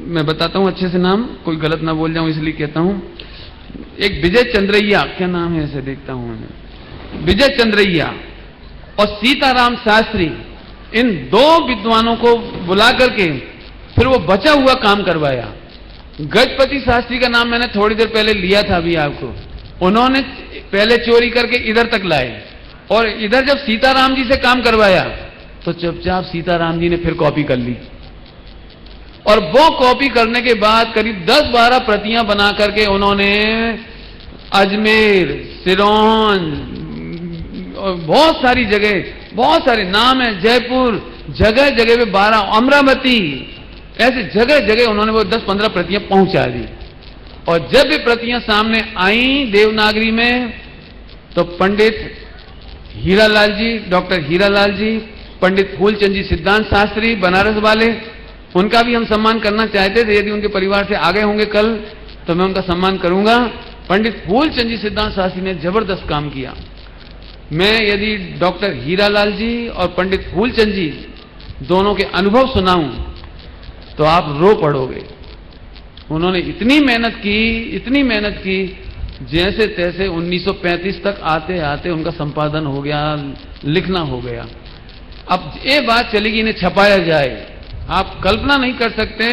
मैं बताता हूं अच्छे से नाम, कोई गलत ना बोल जाऊं इसलिए कहता हूं, एक विजय चंद्रैया, क्या नाम है ऐसे देखता हूं मैं, विजय चंद्रैया और सीताराम शास्त्री, इन दो विद्वानों को बुला करके फिर वो बचा हुआ काम करवाया। गजपति शास्त्री का नाम मैंने थोड़ी देर पहले लिया था अभी आपको, उन्होंने पहले चोरी करके इधर तक लाए और इधर जब सीताराम जी से काम करवाया तो चुपचाप सीताराम जी ने फिर कॉपी कर ली। और वो कॉपी करने के बाद करीब 10-12 प्रतियां बना करके उन्होंने अजमेर, सिरोंज, बहुत सारी जगह, बहुत सारे नाम है, जयपुर, जगह जगह पे 12, अमरावती, ऐसे जगह जगह उन्होंने वो 10-15 प्रतियां पहुंचा दी। और जब ये प्रतियां सामने आई देवनागरी में, तो पंडित हीरालाल जी, डॉक्टर हीरालाल जी, पंडित फूलचंद जी सिद्धांत शास्त्री बनारस वाले, उनका भी हम सम्मान करना चाहते थे। यदि उनके परिवार से आ गए होंगे कल तो मैं उनका सम्मान करूंगा। पंडित फूलचंद जी सिद्धांत शास्त्री ने जबरदस्त काम किया। मैं यदि डॉक्टर हीरालाल जी और पंडित फूलचंद जी दोनों के अनुभव सुनाऊं तो आप रो पड़ोगे। उन्होंने इतनी मेहनत की, इतनी मेहनत की, जैसे तैसे 1935 तक आते आते उनका संपादन हो गया, लिखना हो गया। अब ये बात चली कि इन्हें छपाया जाए, आप कल्पना नहीं कर सकते,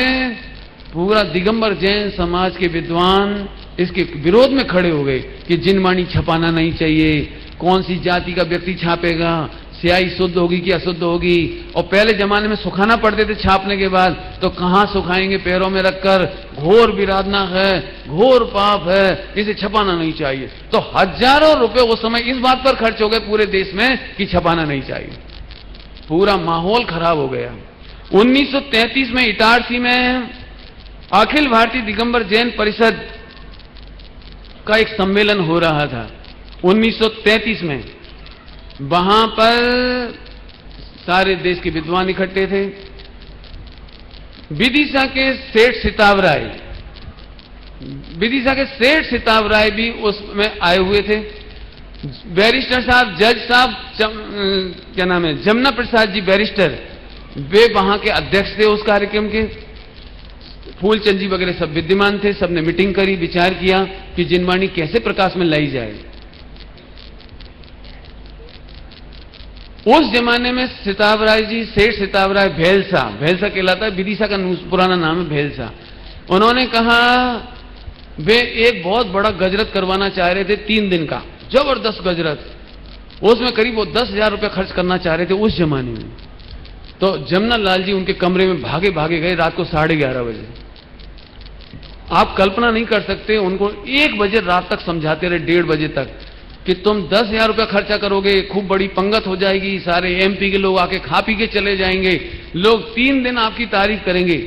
पूरा दिगंबर जैन समाज के विद्वान इसके विरोध में खड़े हो गए कि जिनवाणी छपाना नहीं चाहिए, कौन सी जाति का व्यक्ति छापेगा, स्याही शुद्ध होगी कि अशुद्ध होगी। और पहले जमाने में सुखाना पड़ते थे छापने के बाद, तो कहां सुखाएंगे, पैरों में रखकर। घोर विराधना है, घोर पाप है, इसे छपाना नहीं चाहिए। तो हजारों रुपए उस समय इस बात पर खर्च हो गए पूरे देश में कि छपाना नहीं चाहिए। पूरा माहौल खराब हो गया। 1933 में इटारसी में अखिल भारतीय दिगंबर जैन परिषद का एक सम्मेलन हो रहा था 1933 में। वहां पर सारे देश के विद्वान इकट्ठे थे। विदिशा के सेठ सिताब राय भी उसमें आए हुए थे। बैरिस्टर साहब, जज साहब, क्या नाम है, जमुना प्रसाद जी बैरिस्टर, वे वहां के अध्यक्ष थे उस कार्यक्रम के। फूलचंद जी वगैरह सब विद्यमान थे। सबने मीटिंग करी, विचार किया कि जिनवाणी कैसे प्रकाश में लाई जाए। उस जमाने में सिताब राय जी, सेठ सिताब राय भेलसा कहलाता है, विदिशा का पुराना नाम है भेलसा। उन्होंने कहा वे एक बहुत बड़ा गजरत करवाना चाह रहे थे, 3 दिन का जबरदस्त गजरत। उसमें करीब वो 10,000 रुपये खर्च करना चाह रहे थे उस जमाने में। तो जमुना लाल जी उनके कमरे में भागे गए रात को 11:30 बजे। आप कल्पना नहीं कर सकते, उनको 1 बजे रात तक समझाते रहे, 1:30 बजे तक, कि तुम 10,000 रुपया खर्चा करोगे, खूब बड़ी पंगत हो जाएगी, सारे एमपी के लोग आके खा पी के चले जाएंगे, लोग 3 दिन आपकी तारीफ करेंगे,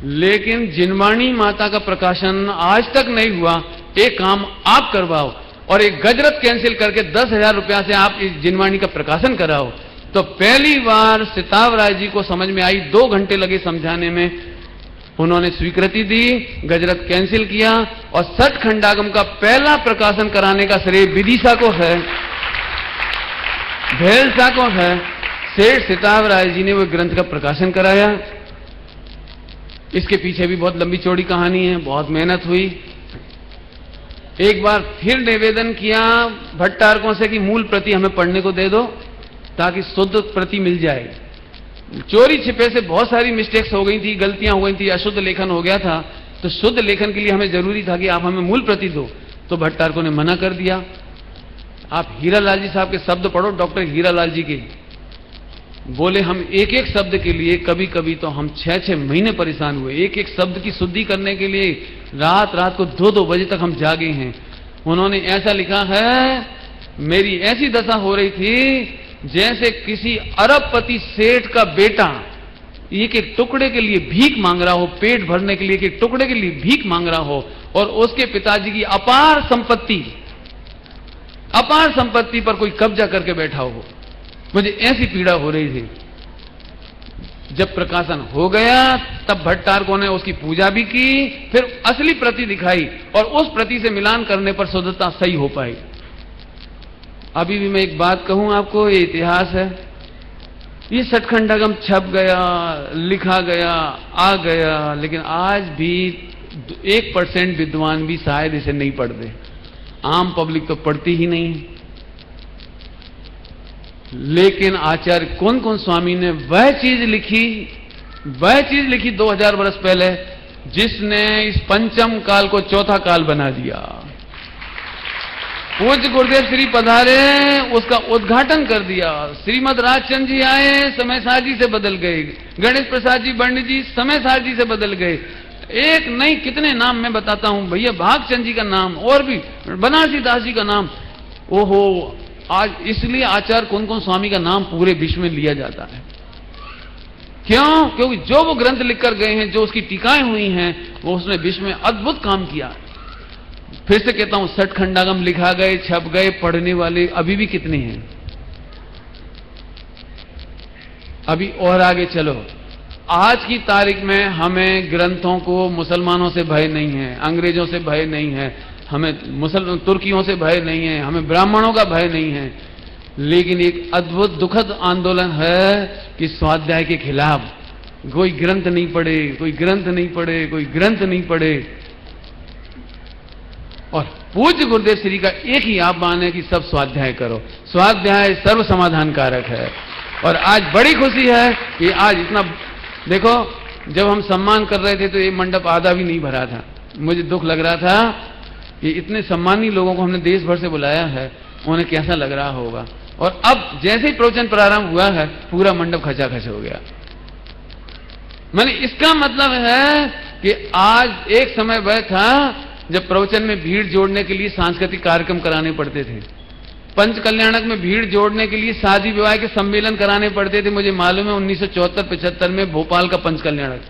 लेकिन जिनवाणी माता का प्रकाशन आज तक नहीं हुआ। एक काम आप करवाओ और एक गजरत कैंसिल करके 10,000 रुपया से आप इस जिनवाणी का प्रकाशन कराओ। तो पहली बार सिताब राय जी को समझ में आई, 2 घंटे लगे समझाने में। उन्होंने स्वीकृति दी, गजरत कैंसिल किया और सठ खंडागम का पहला प्रकाशन कराने का श्रेय विदिशा को है, भेलसा को है। सेठ सिताब राय जी ने वो ग्रंथ का प्रकाशन कराया। इसके पीछे भी बहुत लंबी चौड़ी कहानी है, बहुत मेहनत हुई। एक बार फिर निवेदन किया भट्टारकों से कि मूल प्रति हमें पढ़ने को दे दो ताकि शुद्ध प्रति मिल जाए। चोरी छिपे से बहुत सारी मिस्टेक्स हो गई थी, गलतियां हो गई थी, अशुद्ध लेखन हो गया था। तो शुद्ध लेखन के लिए हमें जरूरी था कि आप हमें मूल प्रति दो। तो भट्टारकों ने मना कर दिया। आप हीरालाल जी साहब के शब्द पढ़ो, डॉक्टर हीरालाल जी के। बोले हम एक एक शब्द के लिए कभी कभी तो हम 6-6 महीने परेशान हुए। एक एक शब्द की शुद्धि करने के लिए रात रात को 2-2 बजे तक हम जागे हैं। उन्होंने ऐसा लिखा है, मेरी ऐसी दशा हो रही थी जैसे किसी अरबपति सेठ का बेटा एक एक टुकड़े के लिए भीख मांग रहा हो, पेट भरने के लिए एक एक टुकड़े के लिए भीख मांग रहा हो, और उसके पिताजी की अपार संपत्ति पर कोई कब्जा करके बैठा हो। मुझे ऐसी पीड़ा हो रही थी। जब प्रकाशन हो गया तब भट्टारकों ने उसकी पूजा भी की, फिर असली प्रति दिखाई और उस प्रति से मिलान करने पर शुद्धता सही हो पाई। अभी भी मैं एक बात कहूं आपको, ये इतिहास है। ये सठखंडागम छप गया, लिखा गया, आ गया, लेकिन आज भी 1% विद्वान भी शायद इसे नहीं पढ़ते। आम पब्लिक तो पढ़ती ही नहीं। लेकिन आचार्य कौन स्वामी ने वह चीज लिखी 2000 वर्ष पहले, जिसने इस पंचम काल को चौथा काल बना दिया। पूज्य गुरुदेव श्री पधारे, उसका उद्घाटन कर दिया। श्रीमद राजचंद जी आए, समय सार जी से बदल गए। गणेश प्रसाद जी पंडित जी समय सार जी से बदल गए। एक नहीं कितने नाम मैं बताता हूं भैया, भागचंद जी का नाम, और भी बनारसी दास जी का नाम। ओहो, आज इसलिए आचार्य कौन स्वामी का नाम पूरे विश्व में लिया जाता है। क्यों? क्योंकि जो वो ग्रंथ लिखकर गए हैं, जो उसकी टीकाएं हुई हैं, वो उसने विश्व में अद्भुत काम किया। फिर से कहता हूं, सठखंडागम लिखा गए, छप गए, पढ़ने वाले अभी भी कितने हैं। अभी और आगे चलो। आज की तारीख में हमें ग्रंथों को मुसलमानों से भय नहीं है, अंग्रेजों से भय नहीं है, हमें तुर्कियों से भय नहीं है, हमें ब्राह्मणों का भय नहीं है। लेकिन एक अद्भुत दुखद आंदोलन है कि स्वाध्याय के खिलाफ कोई ग्रंथ नहीं पढ़े, कोई ग्रंथ नहीं पढ़े, कोई ग्रंथ नहीं पढ़े। और पूज्य गुरुदेव श्री का एक ही आह्वान है कि सब स्वाध्याय करो। स्वाध्याय सर्व समाधान कारक है। और आज बड़ी खुशी है कि आज इतना, देखो जब हम सम्मान कर रहे थे तो ये मंडप आधा भी नहीं भरा था। मुझे दुख लग रहा था कि इतने सम्मानी लोगों को हमने देश भर से बुलाया है, उन्हें कैसा लग रहा होगा। और अब जैसे ही प्रवचन प्रारंभ हुआ है पूरा मंडप खचाखच हो गया। मैंने इसका मतलब है कि आज एक समय वह था जब प्रवचन में भीड़ जोड़ने के लिए सांस्कृतिक कार्यक्रम कराने पड़ते थे, पंच कल्याणक में भीड़ जोड़ने के लिए शादी विवाह के सम्मेलन कराने पड़ते थे। मुझे मालूम है 1974-75 में भोपाल का पंच कल्याणक,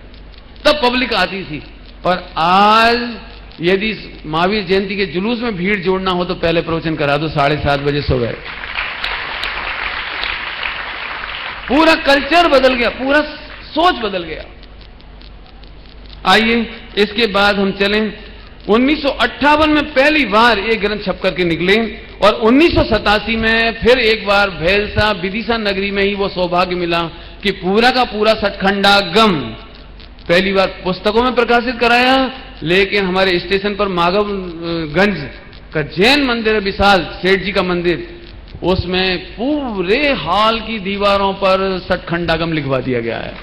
तब पब्लिक आती थी। और आज यदि महावीर जयंती के जुलूस में भीड़ जोड़ना हो तो पहले प्रवचन करा दो 7:30 बजे सुबह। पूरा कल्चर बदल गया, पूरा सोच बदल गया। आइए इसके बाद हम चलें 1958 में पहली बार एक ग्रंथ छप करके निकले और 1987 में फिर एक बार भैलसा विदिशा नगरी में ही वो सौभाग्य मिला कि पूरा का पूरा सतखंडागम पहली बार पुस्तकों में प्रकाशित कराया। लेकिन हमारे स्टेशन पर माधवगंज का जैन मंदिर है, विशाल सेठ जी का मंदिर, उसमें पूरे हॉल की दीवारों पर सतखंडागम लिखवा दिया गया है।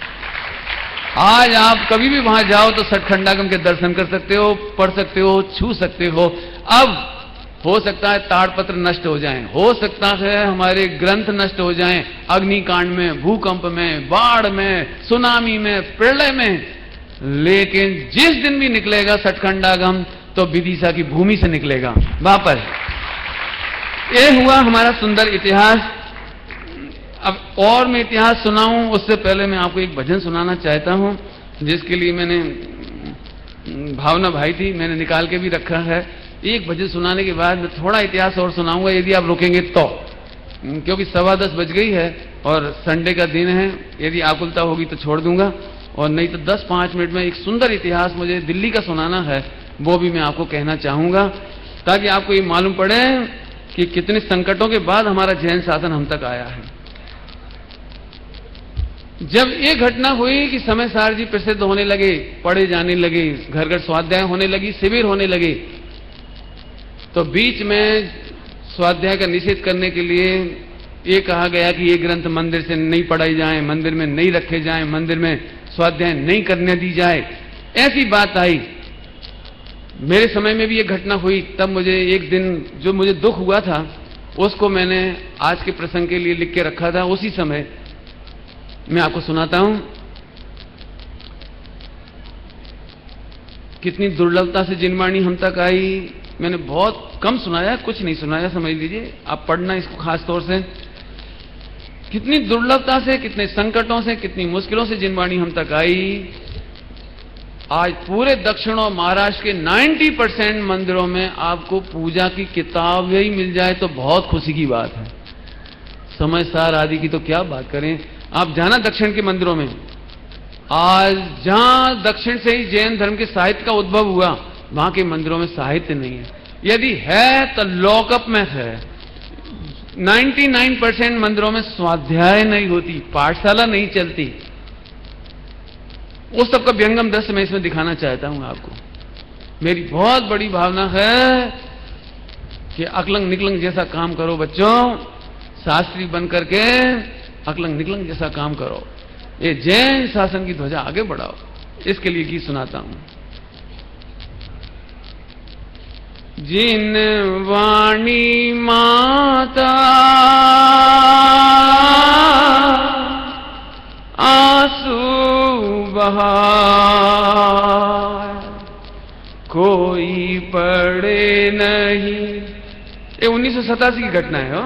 आज आप कभी भी वहां जाओ तो सतखंडागम के दर्शन कर सकते हो, पढ़ सकते हो, छू सकते हो। अब हो सकता है ताड़पत्र नष्ट हो जाएं, हो सकता है हमारे ग्रंथ नष्ट हो जाएं, अग्निकांड में, भूकंप में, बाढ़ में, सुनामी में, प्रलय में, लेकिन जिस दिन भी निकलेगा सतखंडागम तो विदिशा की भूमि से निकलेगा वापस। यह हुआ हमारा सुंदर इतिहास। अब और मैं इतिहास सुनाऊं उससे पहले मैं आपको एक भजन सुनाना चाहता हूं, जिसके लिए मैंने भावना भाई थी, मैंने निकाल के भी रखा है। एक भजन सुनाने के बाद मैं थोड़ा इतिहास और सुनाऊंगा यदि आप रुकेंगे तो, क्योंकि 10:15 बज गई है और संडे का दिन है। यदि आकुलता होगी तो छोड़ दूंगा, और नहीं तो 10-5 मिनट में एक सुंदर इतिहास मुझे दिल्ली का सुनाना है, वो भी मैं आपको कहना चाहूंगा, ताकि आपको ये मालूम पड़े कि कितने संकटों के बाद हमारा जैन शासन हम तक आया है। जब ये घटना हुई कि समय सार जी प्रसिद्ध होने लगे, पढ़े जाने लगे, घर घर स्वाध्याय होने लगी, शिविर होने लगे, तो बीच में स्वाध्याय का निषेध करने के लिए ये कहा गया कि ये ग्रंथ मंदिर से नहीं पढ़ाई जाए, मंदिर में नहीं रखे जाए, मंदिर में स्वाध्याय नहीं करने दी जाए, ऐसी बात आई। मेरे समय में भी ये घटना हुई। तब मुझे एक दिन जो मुझे दुख हुआ था उसको मैंने आज के प्रसंग के लिए लिख के रखा था। उसी समय मैं आपको सुनाता हूं। कितनी दुर्लभता से जिनवाणी हम तक आई। मैंने बहुत कम सुनाया, कुछ नहीं सुनाया, समझ लीजिए, आप पढ़ना इसको खास तौर से। कितनी दुर्लभता से, कितने संकटों से, कितनी मुश्किलों से जिनवाणी हम तक आई। आज पूरे दक्षिण और महाराष्ट्र के 90% मंदिरों में आपको पूजा की किताब ही मिल जाए तो बहुत खुशी की बात है। समय सार आदि की तो क्या बात करें। आप जाना दक्षिण के मंदिरों में, आज जहां दक्षिण से ही जैन धर्म के साहित्य का उद्भव हुआ वहां के मंदिरों में साहित्य नहीं है, यदि है तो लॉकअप में है। 99% मंदिरों में स्वाध्याय नहीं होती, पाठशाला नहीं चलती। उस सबका व्यंगम दृश्य मैं इसमें दिखाना चाहता हूं आपको। मेरी बहुत बड़ी भावना है कि अकलंग निकलंग जैसा काम करो बच्चों, शास्त्री बन करके अकलंग निकलंग जैसा काम करो, ये जैन शासन की ध्वजा आगे बढ़ाओ। इसके लिए गीत सुनाता हूं। जिन वाणी माता आंसू बहा, कोई पढ़े नहीं। ये 1987 की घटना है। हो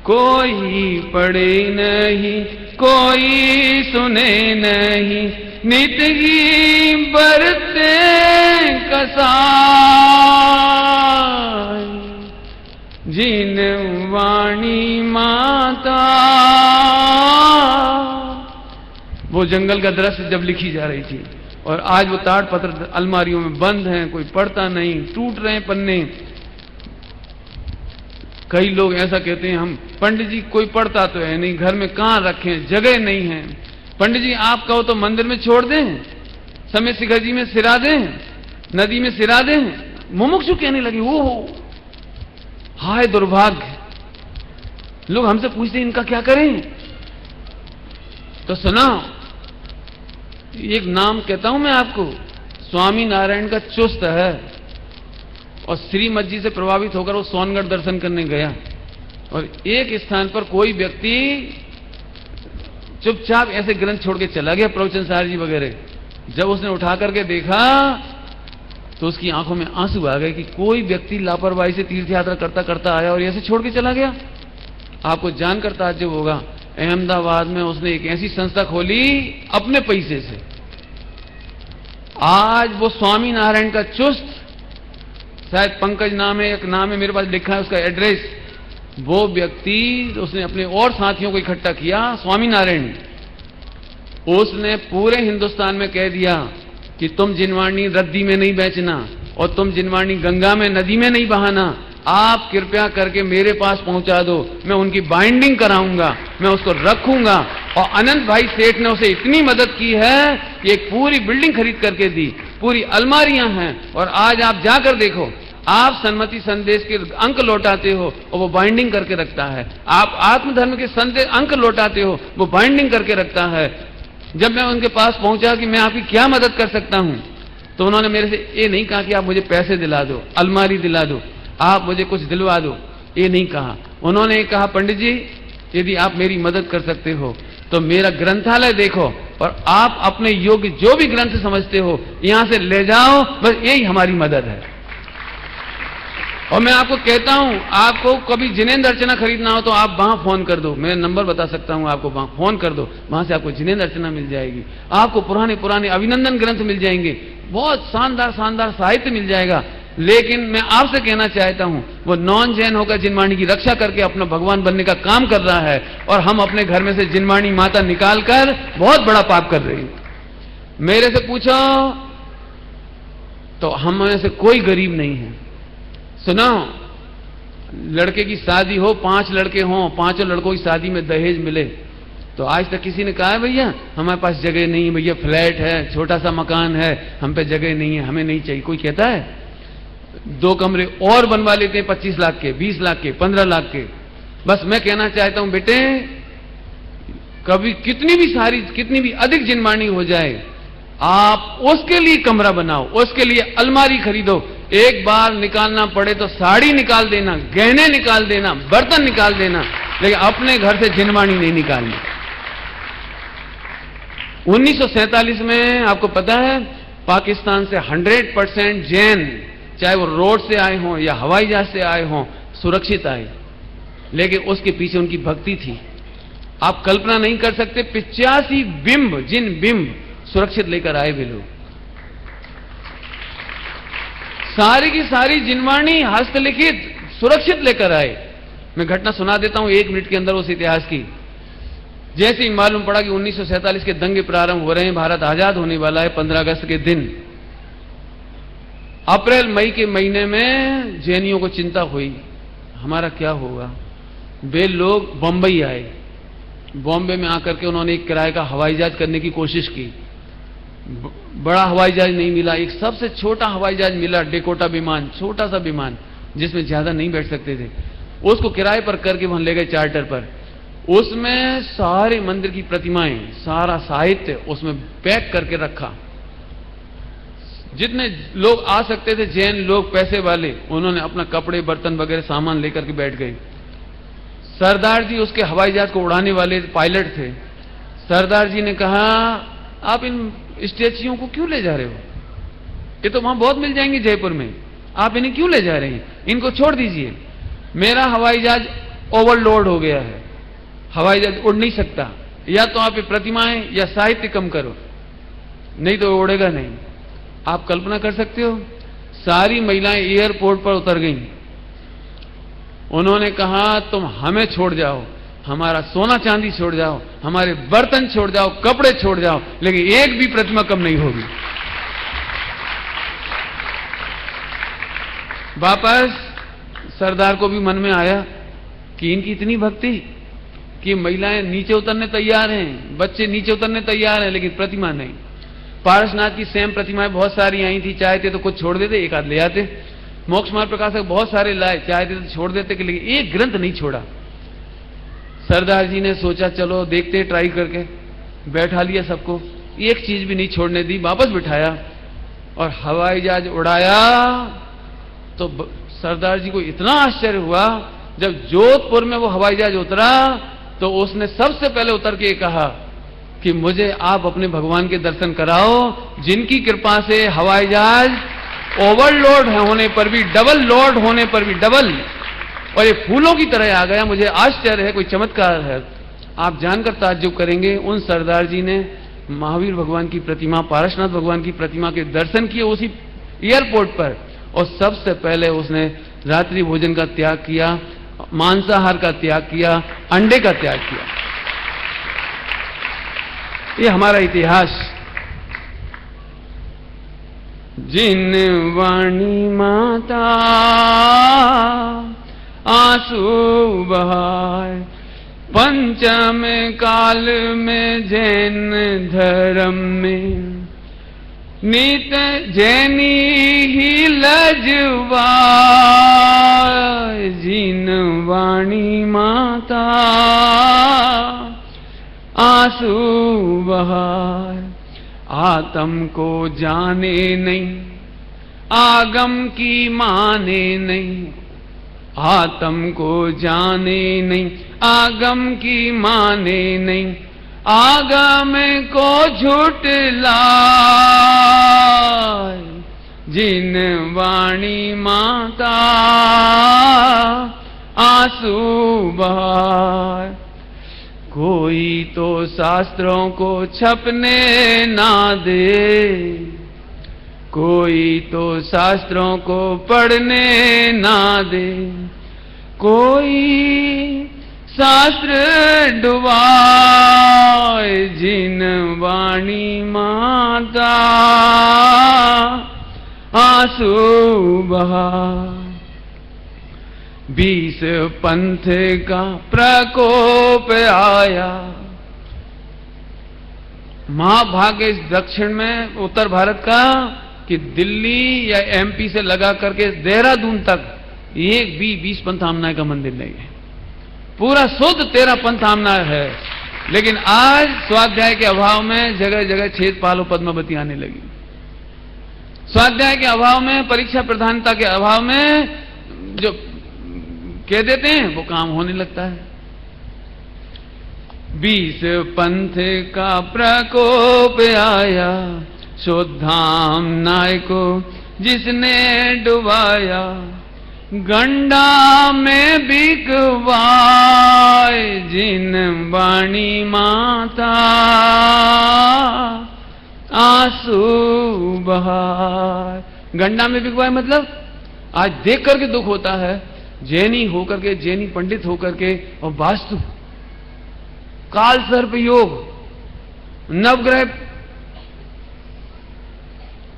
कोई पढ़े नहीं, कोई सुने नहीं, नित ही बरते कसाई। जिन वाणी माता, वो जंगल का दृश्य जब लिखी जा रही थी, और आज वो ताड़पत्र अलमारियों में बंद हैं, कोई पढ़ता नहीं, टूट रहे हैं पन्ने। कई लोग ऐसा कहते हैं, हम पंडित जी कोई पढ़ता तो है नहीं, घर में कहां रखें, जगह नहीं है। पंडित जी आप कहो तो मंदिर में छोड़ दें, समय शिखर जी में सिरा दें, नदी में सिरा दें। मुमुक्षु कहने लगे, वो हाय दुर्भाग्य। लोग हमसे पूछते हैं इनका क्या करें। तो सुना, एक नाम कहता हूं मैं आपको, स्वामी नारायण का चुस्त है, और श्रीमद जी से प्रभावित होकर वो सोनगढ़ दर्शन करने गया। और एक स्थान पर कोई व्यक्ति चुपचाप ऐसे ग्रंथ छोड़ के चला गया, प्रवचन सार जी वगैरह। जब उसने उठा करके देखा तो उसकी आंखों में आंसू आ गए कि कोई व्यक्ति लापरवाही से तीर्थ यात्रा करता करता आया और ऐसे छोड़ के चला गया। आपको जानकर ताज्जुब होगा, अहमदाबाद में उसने एक ऐसी संस्था खोली अपने पैसे से। आज वो स्वामी नारायण का चुस्त, शायद पंकज नाम है, एक नाम है, मेरे पास लिखा है उसका एड्रेस। वो व्यक्ति, उसने अपने और साथियों को इकट्ठा किया, स्वामी नारायण, उसने पूरे हिंदुस्तान में कह दिया कि तुम जिनवाणी रद्दी में नहीं बेचना और तुम जिनवाणी गंगा में, नदी में नहीं बहाना, आप कृपया करके मेरे पास पहुंचा दो, मैं उनकी बाइंडिंग कराऊंगा, मैं उसको रखूंगा। और अनंत भाई सेठ ने उसे इतनी मदद की है कि एक पूरी बिल्डिंग खरीद करके दी, पूरी अलमारियां हैं। और आज आप जाकर देखो, आप सन्मति संदेश के अंक लौटाते हो और वो बाइंडिंग करके रखता है, आप आत्मधर्म के संदेश अंक लौटाते हो, वो बाइंडिंग करके रखता है। जब मैं उनके पास पहुंचा कि मैं आपकी क्या मदद कर सकता हूं, तो उन्होंने मेरे से ये नहीं कहा कि आप मुझे पैसे दिला दो, अलमारी दिला दो, आप मुझे कुछ दिलवा दो, ये नहीं कहा। उन्होंने कहा, पंडित जी यदि आप मेरी मदद कर सकते हो तो मेरा ग्रंथालय देखो और आप अपने योग्य जो भी ग्रंथ समझते हो यहां से ले जाओ, बस यही हमारी मदद है। और मैं आपको कहता हूं, आपको कभी जिनेंद्र अर्चना खरीदना हो तो आप वहां फोन कर दो, मैं नंबर बता सकता हूं आपको, वहां फोन कर दो, वहां से आपको जिनेंद्र अर्चना मिल जाएगी, आपको पुराने पुराने अभिनंदन ग्रंथ मिल जाएंगे, बहुत शानदार शानदार साहित्य मिल जाएगा। लेकिन मैं आपसे कहना चाहता हूं, वो नॉन जैन होकर जिनवाणी की रक्षा करके अपना भगवान बनने का काम कर रहा है और हम अपने घर में से जिनवाणी माता निकालकर बहुत बड़ा पाप कर रही है। मेरे से पूछो तो हम में से कोई गरीब नहीं है। सुनो, लड़के की शादी हो, 5 लड़के हों, 5 लड़कों की शादी में दहेज मिले, तो आज तक किसी ने कहा है भैया हमारे पास जगह नहीं है, भैया फ्लैट है, छोटा सा मकान है, हम पे जगह नहीं है, हमें नहीं चाहिए? कोई कहता है? 2 कमरे और बनवा लेते हैं 25 लाख के, 20 लाख के, 15 लाख के। बस मैं कहना चाहता हूं बेटे, कभी कितनी भी अधिक जिनवाणी हो जाए, आप उसके लिए कमरा बनाओ, उसके लिए अलमारी खरीदो। एक बार निकालना पड़े तो साड़ी निकाल देना, गहने निकाल देना, बर्तन निकाल देना, लेकिन अपने घर से जिनवाणी नहीं निकालनी। 1947 में आपको पता है पाकिस्तान से 100% जैन, चाहे वो रोड से आए हों या हवाई जहाज से आए हों, सुरक्षित आए, लेकिन उसके पीछे उनकी भक्ति थी। आप कल्पना नहीं कर सकते, 85 बिंब, जिन बिंब सुरक्षित लेकर आए वे लोग, सारी की सारी जिनवाणी हस्तलिखित सुरक्षित लेकर आए। मैं घटना सुना देता हूं 1 मिनट के अंदर उस इतिहास की। जैसे ही मालूम पड़ा कि 1947 के दंगे प्रारंभ हो रहे हैं, भारत आजाद होने वाला है 15 अगस्त के दिन, अप्रैल मई के महीने में जैनियों को चिंता हुई हमारा क्या होगा। वे लोग बंबई आए, बॉम्बे में आकर के उन्होंने एक किराए का हवाई जहाज करने की कोशिश की। बड़ा हवाई जहाज नहीं मिला, एक सबसे छोटा हवाई जहाज मिला, डेकोटा विमान, छोटा सा विमान जिसमें ज्यादा नहीं बैठ सकते थे। उसको किराए पर करके वहां ले गए चार्टर पर। उसमें सारे मंदिर की प्रतिमाएं, सारा साहित्य उसमें पैक करके रखा। जितने लोग आ सकते थे जैन लोग, पैसे वाले, उन्होंने अपना कपड़े बर्तन वगैरह सामान लेकर के बैठ गए। सरदार जी उसके हवाई जहाज को उड़ाने वाले पायलट थे। सरदार जी ने कहा, आप इन स्टैच्यूओं को क्यों ले जा रहे हो? ये तो वहां बहुत मिल जाएंगे जयपुर में, आप इन्हें क्यों ले जा रहे हैं? इनको छोड़ दीजिए। मेरा हवाई जहाज ओवरलोड हो गया है, हवाई जहाज उड़ नहीं सकता, या तो आप ये प्रतिमाएं या साहित्य कम करो, नहीं तो उड़ेगा नहीं। आप कल्पना कर सकते हो, सारी महिलाएं एयरपोर्ट पर उतर गईं। उन्होंने कहा तुम हमें छोड़ जाओ, हमारा सोना चांदी छोड़ जाओ, हमारे बर्तन छोड़ जाओ, कपड़े छोड़ जाओ, लेकिन एक भी प्रतिमा कम नहीं होगी। वापस सरदार को भी मन में आया कि इनकी इतनी भक्ति कि महिलाएं नीचे उतरने तैयार हैं, बच्चे नीचे उतरने तैयार हैं, लेकिन प्रतिमा नहीं। पारसनाथ की सेम प्रतिमाएं बहुत सारी आई थी, चाहते तो कुछ छोड़ देते, एक आध ले आते। मोक्ष मार्ग प्रकाशक बहुत सारे लाए, चाहते तो छोड़ देते, लेकिन एक ग्रंथ नहीं छोड़ा। सरदार जी ने सोचा चलो देखते, ट्राई करके बैठा लिया सबको, एक चीज भी नहीं छोड़ने दी, वापस बिठाया और हवाई जहाज उड़ाया। तो सरदार जी को इतना आश्चर्य हुआ जब जोधपुर में वो हवाई जहाज उतरा तो उसने सबसे पहले उतर के कहा कि मुझे आप अपने भगवान के दर्शन कराओ, जिनकी कृपा से हवाई जहाज ओवरलोड होने पर भी, डबल लोड होने पर भी डबल, और ये फूलों की तरह आ गया। मुझे आश्चर्य है, कोई चमत्कार है। आप जानकर ताज्जुब करेंगे, उन सरदार जी ने महावीर भगवान की प्रतिमा, पारसनाथ भगवान की प्रतिमा के दर्शन किए उसी एयरपोर्ट पर, और सबसे पहले उसने रात्रि भोजन का त्याग किया, मांसाहार का त्याग किया, अंडे का त्याग किया। ये हमारा इतिहास। जिन वाणी माता आंसू बहाए, पंचम काल में जैन धर्म में नित जैनी ही लजवा। जिन वाणी माता आंसू बहाए, आत्म को जाने नहीं, आगम की माने नहीं। आत्म को जाने नहीं, आगम की माने नहीं। आगम को झुठलाए, जिन वाणी माता आंसू बहाए। कोई तो शास्त्रों को छपने ना दे, कोई तो शास्त्रों को पढ़ने ना दे। कोई शास्त्र डुबाए, जिन वाणी माता आंसू बहाए। 20 पंथ का प्रकोप आया। महाभाग्य इस दक्षिण में, उत्तर भारत का, कि दिल्ली या एमपी से लगा करके देहरादून तक एक भी 20 पंथामनाय का मंदिर नहीं है। पूरा शुद्ध 13 पंथामनाय है। लेकिन आज स्वाध्याय के अभाव में जगह जगह छेद पालो पद्मावती आने लगी। स्वाध्याय के अभाव में, परीक्षा प्रधानता के अभाव में जो कह देते हैं वो काम होने लगता है। 20 पंथ का प्रकोप आया, शुद्धाम नाय को जिसने डुबाया। गंडा में बिकवाए, जिन वाणी माता आंसू बहाए। गंडा में बिकवाए मतलब आज देख करके दुख होता है। जैनी होकर के, जैनी पंडित होकर के, और वास्तु, काल सर्प योग, नवग्रह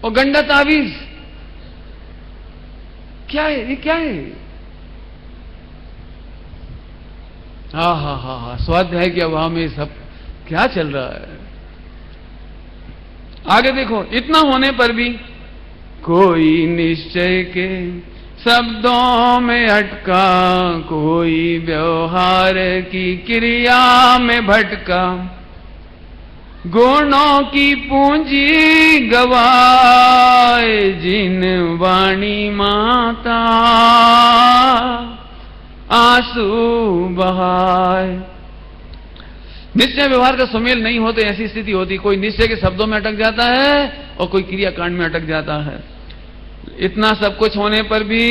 और गंडा तावीज, क्या है ये? क्या है? हा हा हा हा, स्वाध्याय के अभाव में सब क्या चल रहा है। आगे देखो, इतना होने पर भी कोई निश्चय के शब्दों में अटका, कोई व्यवहार की क्रिया में भटका। गुणों की पूंजी गवाए, जिन वाणी माता आंसू बहाए। निश्चय व्यवहार का सुमेल नहीं होते, ऐसी स्थिति होती। कोई निश्चय के शब्दों में अटक जाता है और कोई क्रियाकांड में अटक जाता है। इतना सब कुछ होने पर भी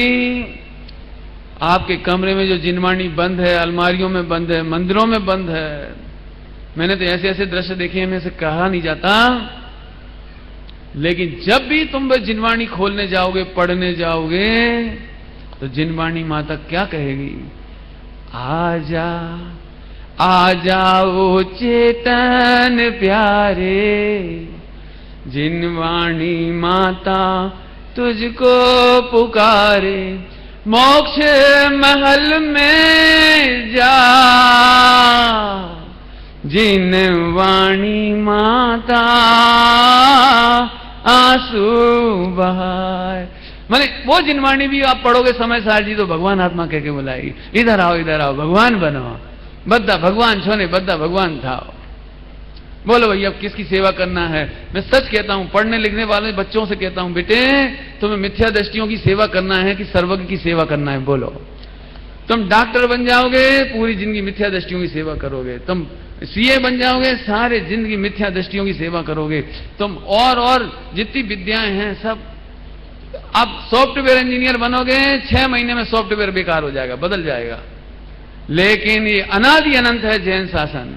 आपके कमरे में जो जिनवाणी बंद है, अलमारियों में बंद है, मंदिरों में बंद है। मैंने तो ऐसे ऐसे दृश्य देखे हैं, में से कहा नहीं जाता। लेकिन जब भी तुम जिनवाणी खोलने जाओगे, पढ़ने जाओगे, तो जिनवाणी माता क्या कहेगी? आजा आ जाओ चेतन प्यारे, जिनवाणी माता तुझको पुकारे। मोक्ष महल में जा, जिन वाणी माता आंसू बहाए। माने वो जिनवाणी भी आप पढ़ोगे समय सार जी तो भगवान आत्मा कह के बुलाएगी, इधर आओ भगवान बनो, बद्दा भगवान छोने बद्दा भगवान था। बोलो भैया अब किसकी सेवा करना है? मैं सच कहता हूं, पढ़ने लिखने वाले बच्चों से कहता हूं, बेटे तुम्हें मिथ्या दृष्टियों की सेवा करना है कि सर्वज्ञ की सेवा करना है? बोलो। तुम डॉक्टर बन जाओगे, पूरी जिंदगी मिथ्या दृष्टियों की सेवा करोगे। तुम सीए बन जाओगे, सारे जिंदगी मिथ्या दृष्टियों की सेवा करोगे। तुम और जितनी विद्याएं हैं सब, अब सॉफ्टवेयर इंजीनियर बनोगे, 6 महीने में सॉफ्टवेयर बेकार हो जाएगा, बदल जाएगा। लेकिन ये अनादि अनंत है जैन शासन,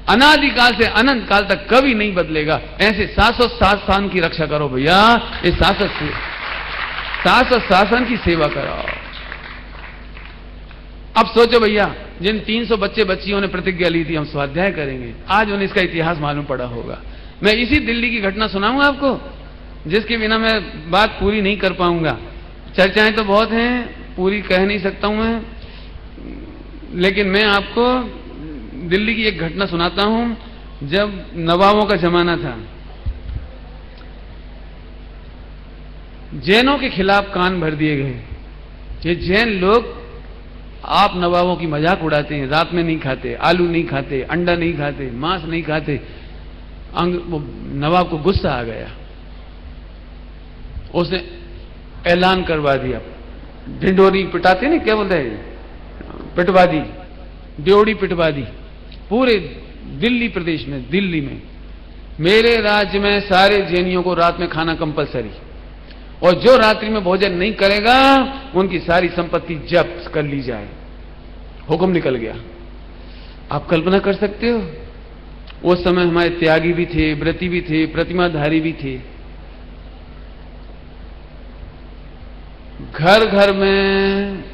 अनादिकाल से अनंत काल तक कभी नहीं बदलेगा। ऐसे शाश्वत शासन की रक्षा करो भैया, इस शाश्वत शासन की सेवा कराओ। अब सोचो भैया, जिन 300 बच्चे बच्चियों ने प्रतिज्ञा ली थी हम स्वाध्याय करेंगे, आज उन्हें इसका इतिहास मालूम पड़ा होगा। मैं इसी दिल्ली की घटना सुनाऊंगा आपको, जिसके बिना मैं बात पूरी नहीं कर पाऊंगा। चर्चाएं तो बहुत हैं, पूरी कह नहीं सकता हूं मैं, लेकिन मैं आपको दिल्ली की एक घटना सुनाता हूं। जब नवाबों का जमाना था, जैनों के खिलाफ कान भर दिए गए। ये जैन लोग आप नवाबों की मजाक उड़ाते हैं, रात में नहीं खाते, आलू नहीं खाते, अंडा नहीं खाते, मांस नहीं खाते। नवाब को गुस्सा आ गया, उसने ऐलान करवा दिया, ढिंडोरी पिटाते नहीं, क्या बोलते हैं, पिटवा दी, ड्योढ़ी पिटवा दी पूरे दिल्ली प्रदेश में। दिल्ली में, मेरे राज्य में सारे जैनियों को रात में खाना कंपलसरी, और जो रात्रि में भोजन नहीं करेगा उनकी सारी संपत्ति जब्त कर ली जाए। हुक्म निकल गया। आप कल्पना कर सकते हो, उस समय हमारे त्यागी भी थे, व्रती भी थे, प्रतिमाधारी भी थे। घर घर में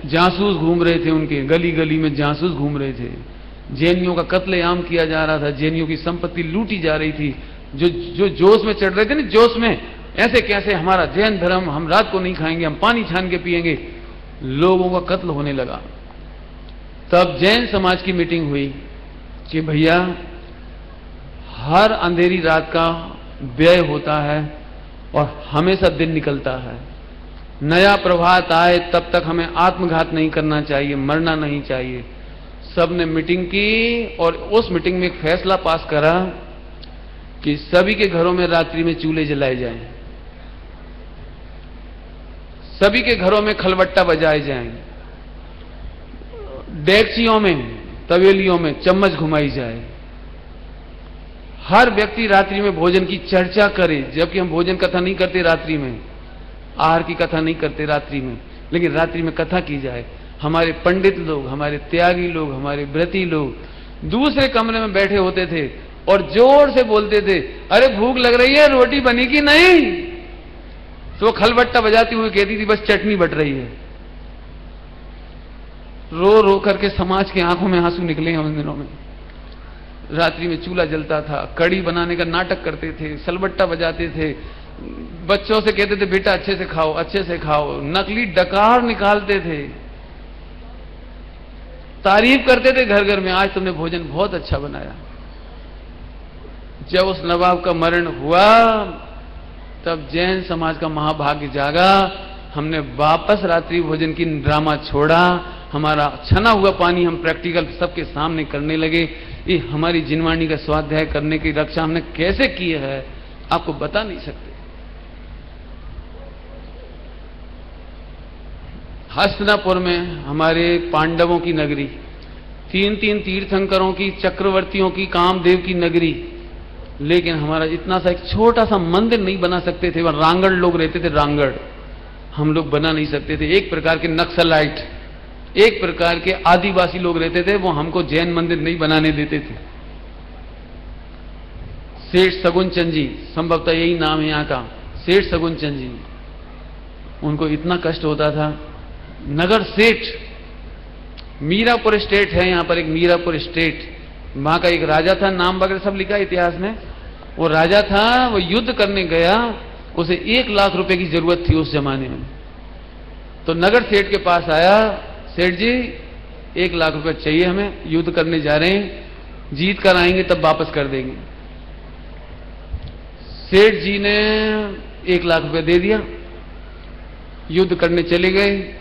जासूस घूम रहे थे, उनके गली गली में जासूस घूम रहे थे। जैनियों का कत्लेआम किया जा रहा था, जैनियों की संपत्ति लूटी जा रही थी। जो जोश में चढ़ रहे थे ना, जोश में, ऐसे कैसे हमारा जैन धर्म, हम रात को नहीं खाएंगे, हम पानी छान के पिएंगे, लोगों का कत्ल होने लगा। तब जैन समाज की मीटिंग हुई कि भैया हर अंधेरी रात का व्यय होता है और हमेशा दिन निकलता है। नया प्रभात आए तब तक हमें आत्मघात नहीं करना चाहिए, मरना नहीं चाहिए। सबने मीटिंग की और उस मीटिंग में एक फैसला पास करा कि सभी के घरों में रात्रि में चूल्हे जलाए जाएं, सभी के घरों में खलबट्टा बजाए जाएं, डेगचियों में, तवेलियों में चम्मच घुमाई जाए। हर व्यक्ति रात्रि में भोजन की चर्चा करे, जबकि हम भोजन कथा नहीं करते रात्रि में, आहार की कथा नहीं करते रात्रि में, लेकिन रात्रि में कथा की जाए। हमारे पंडित लोग, हमारे त्यागी लोग, हमारे व्रती लोग दूसरे कमरे में बैठे होते थे और जोर से बोलते थे, अरे भूख लग रही है, रोटी बनी कि नहीं? तो वो खलबट्टा बजाती हुई कहती थी, बस चटनी बट रही है। रो रो करके समाज के आंखों में आंसू निकले हैं उन दिनों में। रात्रि में चूल्हा जलता था, कड़ी बनाने का नाटक करते थे, सलबट्टा बजाते थे, बच्चों से कहते थे बेटा अच्छे से खाओ, अच्छे से खाओ, नकली डकार निकालते थे, तारीफ करते थे घर घर में, आज तुमने भोजन बहुत अच्छा बनाया। जब उस नवाब का मरण हुआ तब जैन समाज का महाभाग्य जागा। हमने वापस रात्रि भोजन की ड्रामा छोड़ा, हमारा छना हुआ पानी हम प्रैक्टिकल सबके सामने करने लगे। ये हमारी जिनवाणी का स्वाध्याय करने की रक्षा हमने कैसे की है आपको बता नहीं सकते। हस्तिनापुर में हमारे पांडवों की नगरी, 3 तीर्थंकरों की, चक्रवर्तियों की, कामदेव की नगरी, लेकिन हमारा इतना सा एक छोटा सा मंदिर नहीं बना सकते थे। वहां रांगड़ लोग रहते थे, रांगड़ हम लोग बना नहीं सकते थे। एक प्रकार के नक्सलाइट, एक प्रकार के आदिवासी लोग रहते थे, वो हमको जैन मंदिर नहीं बनाने देते थे। सेठ सगुन चंद जी, संभवतः यही नाम है यहाँ का, सेठ सगुन चंद जी, उनको इतना कष्ट होता था। नगर सेठ, मीरापुर स्टेट है यहाँ पर, एक मीरापुर स्टेट, वहां का एक राजा था, नाम वगैरह सब लिखा है इतिहास में। वो राजा था, वो युद्ध करने गया, उसे 1 लाख रुपए की जरूरत थी उस जमाने में। तो नगर सेठ के पास आया, सेठ जी 1 लाख रुपए चाहिए हमें, युद्ध करने जा रहे हैं, जीत कर आएंगे तब वापस कर देंगे। सेठ जी ने 1 लाख रुपए दे दिया, युद्ध करने चले गए,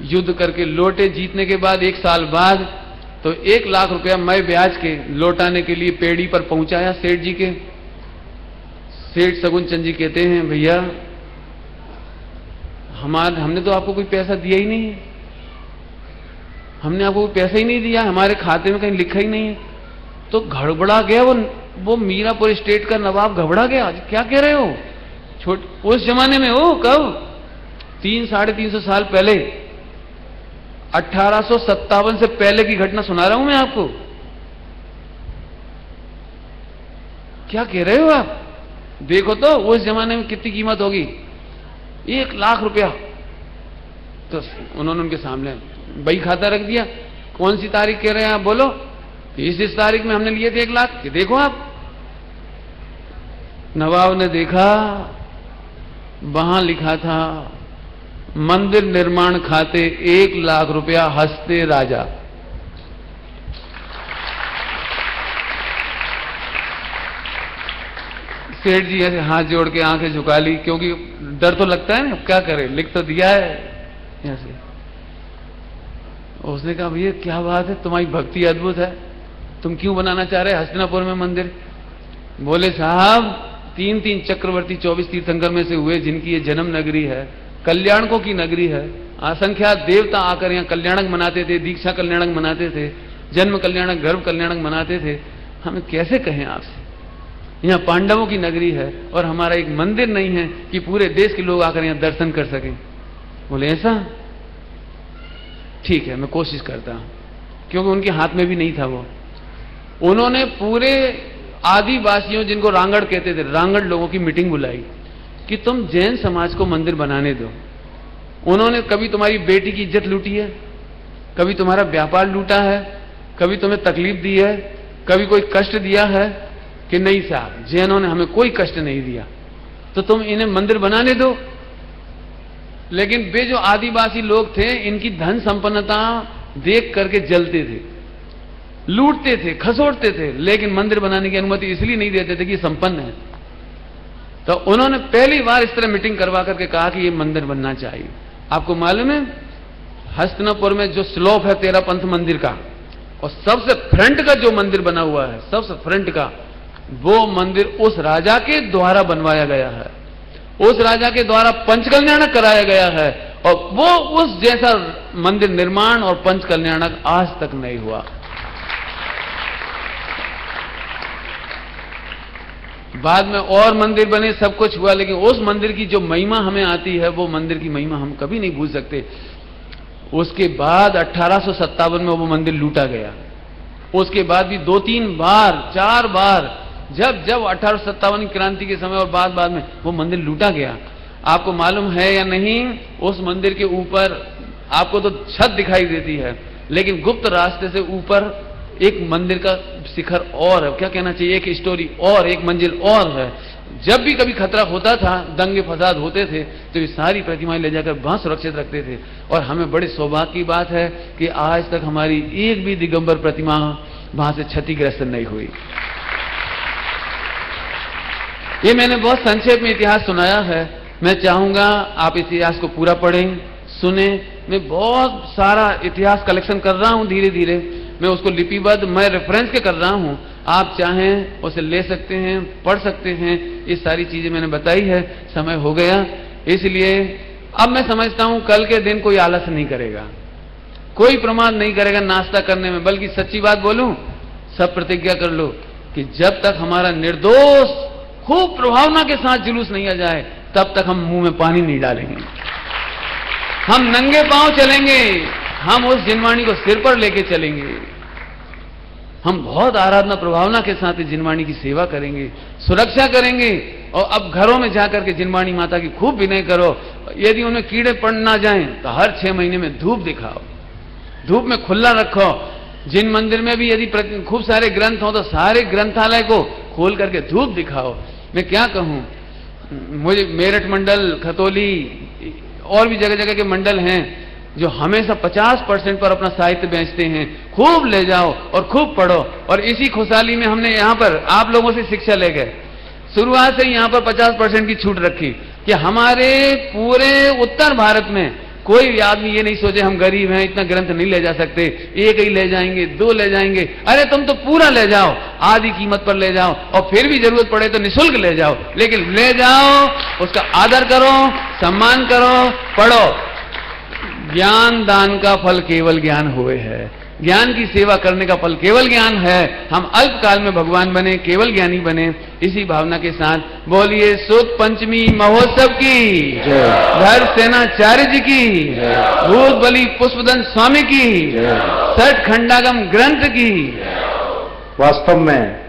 युद्ध करके लौटे जीतने के बाद 1 साल बाद। तो 1 लाख रुपया मैं ब्याज के लौटाने के लिए पेड़ी पर पहुंचाया सेठ जी के। सेठ सगुन चंद जी कहते हैं, भैया हमने तो आपको कोई पैसा दिया ही नहीं है, हमने आपको पैसा ही नहीं दिया, हमारे खाते में कहीं लिखा ही नहीं है। तो गड़बड़ा गया वो मीरापुर स्टेट का नवाब घबरा गया। क्या कह रहे हो? उस जमाने में हो, कब 300-350 साल पहले, 1857 से पहले की घटना सुना रहा हूं मैं आपको। क्या कह रहे हो आप? देखो तो उस जमाने में कितनी कीमत होगी, 1 लाख रुपया। तो उन्होंने उनके सामने बही खाता रख दिया। कौन सी तारीख कह रहे हैं आप? बोलो। इस तारीख में हमने लिए थे 1 लाख। कि देखो आप। नवाब ने देखा, वहां लिखा था मंदिर निर्माण खाते 1 लाख रुपया, हंसते राजा। सेठ जी ऐसे हाथ जोड़ के आंखें झुका ली, क्योंकि डर तो लगता है ना, क्या करे, लिख तो दिया है ऐसे। उसने कहा भैया क्या बात है, तुम्हारी भक्ति अद्भुत है, तुम क्यों बनाना चाह रहे हस्तिनापुर में मंदिर? बोले साहब 3 चक्रवर्ती 24 तीर्थंकर में से हुए, जिनकी ये जन्म नगरी है, कल्याणकों की नगरी है। असंख्यात देवता आकर यहाँ कल्याणक मनाते थे, दीक्षा कल्याणक मनाते थे, जन्म कल्याणक, गर्भ कल्याणक मनाते थे। हमें कैसे कहें आपसे, यहाँ पांडवों की नगरी है और हमारा एक मंदिर नहीं है कि पूरे देश के लोग आकर यहाँ दर्शन कर सकें। बोले ऐसा, ठीक है मैं कोशिश करता हूं, क्योंकि उनके हाथ में भी नहीं था वो। उन्होंने पूरे आदिवासियों, जिनको रांगड़ कहते थे, रांगड़ लोगों की मीटिंग बुलाई कि तुम जैन समाज को मंदिर बनाने दो। उन्होंने कभी तुम्हारी बेटी की इज्जत लूटी है, कभी तुम्हारा व्यापार लूटा है, कभी तुम्हें तकलीफ दी है, कभी कोई कष्ट दिया है? कि नहीं साहब, जैनों ने हमें कोई कष्ट नहीं दिया, तो तुम इन्हें मंदिर बनाने दो। लेकिन वे जो आदिवासी लोग थे, इनकी धन संपन्नता देख करके जलते थे, लूटते थे, खसोटते थे, लेकिन मंदिर बनाने की अनुमति इसलिए नहीं देते थे कि संपन्न है। तो उन्होंने पहली बार इस तरह मीटिंग करवा करके कहा कि ये मंदिर बनना चाहिए। आपको मालूम है हस्तिनापुर में जो स्लोप है तेरापंथ मंदिर का, और सबसे फ्रंट का जो मंदिर बना हुआ है, सबसे फ्रंट का, वो मंदिर उस राजा के द्वारा बनवाया गया है, उस राजा के द्वारा पंचकल्याणक कराया गया है, और वो उस जैसा मंदिर निर्माण और पंचकल्याणक आज तक नहीं हुआ। बाद में और मंदिर बने, सब कुछ हुआ, लेकिन उस मंदिर की जो महिमा हमें आती है, वो मंदिर की महिमा हम कभी नहीं भूल सकते। उसके बाद 1857 में वो मंदिर लूटा गया। उसके बाद भी 2-3 बार, 4 बार, जब 1857 की क्रांति के समय और बाद में वो मंदिर लूटा गया। आपको मालूम है या नहीं, उस मंदिर के ऊपर आपको तो छत दिखाई देती है, लेकिन गुप्त रास्ते से ऊपर एक मंदिर का शिखर और है, क्या कहना चाहिए, एक स्टोरी और, एक मंजिल और है। जब भी कभी खतरा होता था, दंगे फसाद होते थे, तो ये सारी प्रतिमाएं ले जाकर वहां सुरक्षित रखते थे। और हमें बड़े सौभाग्य की बात है कि आज तक हमारी एक भी दिगंबर प्रतिमा वहां से क्षतिग्रस्त नहीं हुई। ये मैंने बहुत संक्षेप में इतिहास सुनाया है। मैं चाहूंगा आप इतिहास को पूरा पढ़ें, सुने। मैं बहुत सारा इतिहास कलेक्शन कर रहा हूं, धीरे धीरे मैं उसको लिपिबद्ध, मैं रेफरेंस के कर रहा हूं। आप चाहें उसे ले सकते हैं, पढ़ सकते हैं। ये सारी चीजें मैंने बताई है। समय हो गया, इसलिए अब मैं समझता हूं कल के दिन कोई आलस नहीं करेगा, कोई प्रमाद नहीं करेगा नाश्ता करने में। बल्कि सच्ची बात बोलूं, सब प्रतिज्ञा कर लो कि जब तक हमारा निर्दोष खूब प्रभावना के साथ जुलूस नहीं आ जाए, तब तक हम मुंह में पानी नहीं डालेंगे। हम नंगे पांव चलेंगे, हम उस जिनवाणी को सिर पर लेके चलेंगे। हम बहुत आराधना प्रभावना के साथ जिनवाणी की सेवा करेंगे, सुरक्षा करेंगे। और अब घरों में जाकर के जिनवाणी माता की खूब विनय करो। यदि उन्हें कीड़े पड़ ना जाएं तो हर 6 महीने में धूप दिखाओ, धूप में खुला रखो। जिन मंदिर में भी यदि खूब सारे ग्रंथ हो तो सारे ग्रंथालय को खोल करके धूप दिखाओ। मैं क्या कहूं, मुझे मेरठ मंडल, खतौली और भी जगह जगह के मंडल हैं जो हमेशा 50% पर अपना साहित्य बेचते हैं। खूब ले जाओ और खूब पढ़ो। और इसी खुशहाली में हमने यहाँ पर आप लोगों से शिक्षा ले गए। शुरुआत से यहाँ पर 50% की छूट रखी कि हमारे पूरे उत्तर भारत में कोई भी आदमी ये नहीं सोचे हम गरीब हैं, इतना ग्रंथ नहीं ले जा सकते, 1 ही ले जाएंगे, 2 ले जाएंगे। अरे तुम तो पूरा ले जाओ, आधी कीमत पर ले जाओ, और फिर भी जरूरत पड़े तो निःशुल्क ले जाओ, लेकिन ले जाओ, उसका आदर करो, सम्मान करो, पढ़ो। ज्ञान दान का फल केवल ज्ञान हुए है। ज्ञान की सेवा करने का फल केवल ज्ञान है। हम अल्प काल में भगवान बने, केवल ज्ञानी बने। इसी भावना के साथ बोलिए सुद पंचमी महोत्सव की जय। धर सेनाचार्य जी की, भूत बलि पुष्पदन स्वामी की, छठ खंडागम ग्रंथ की। वास्तव में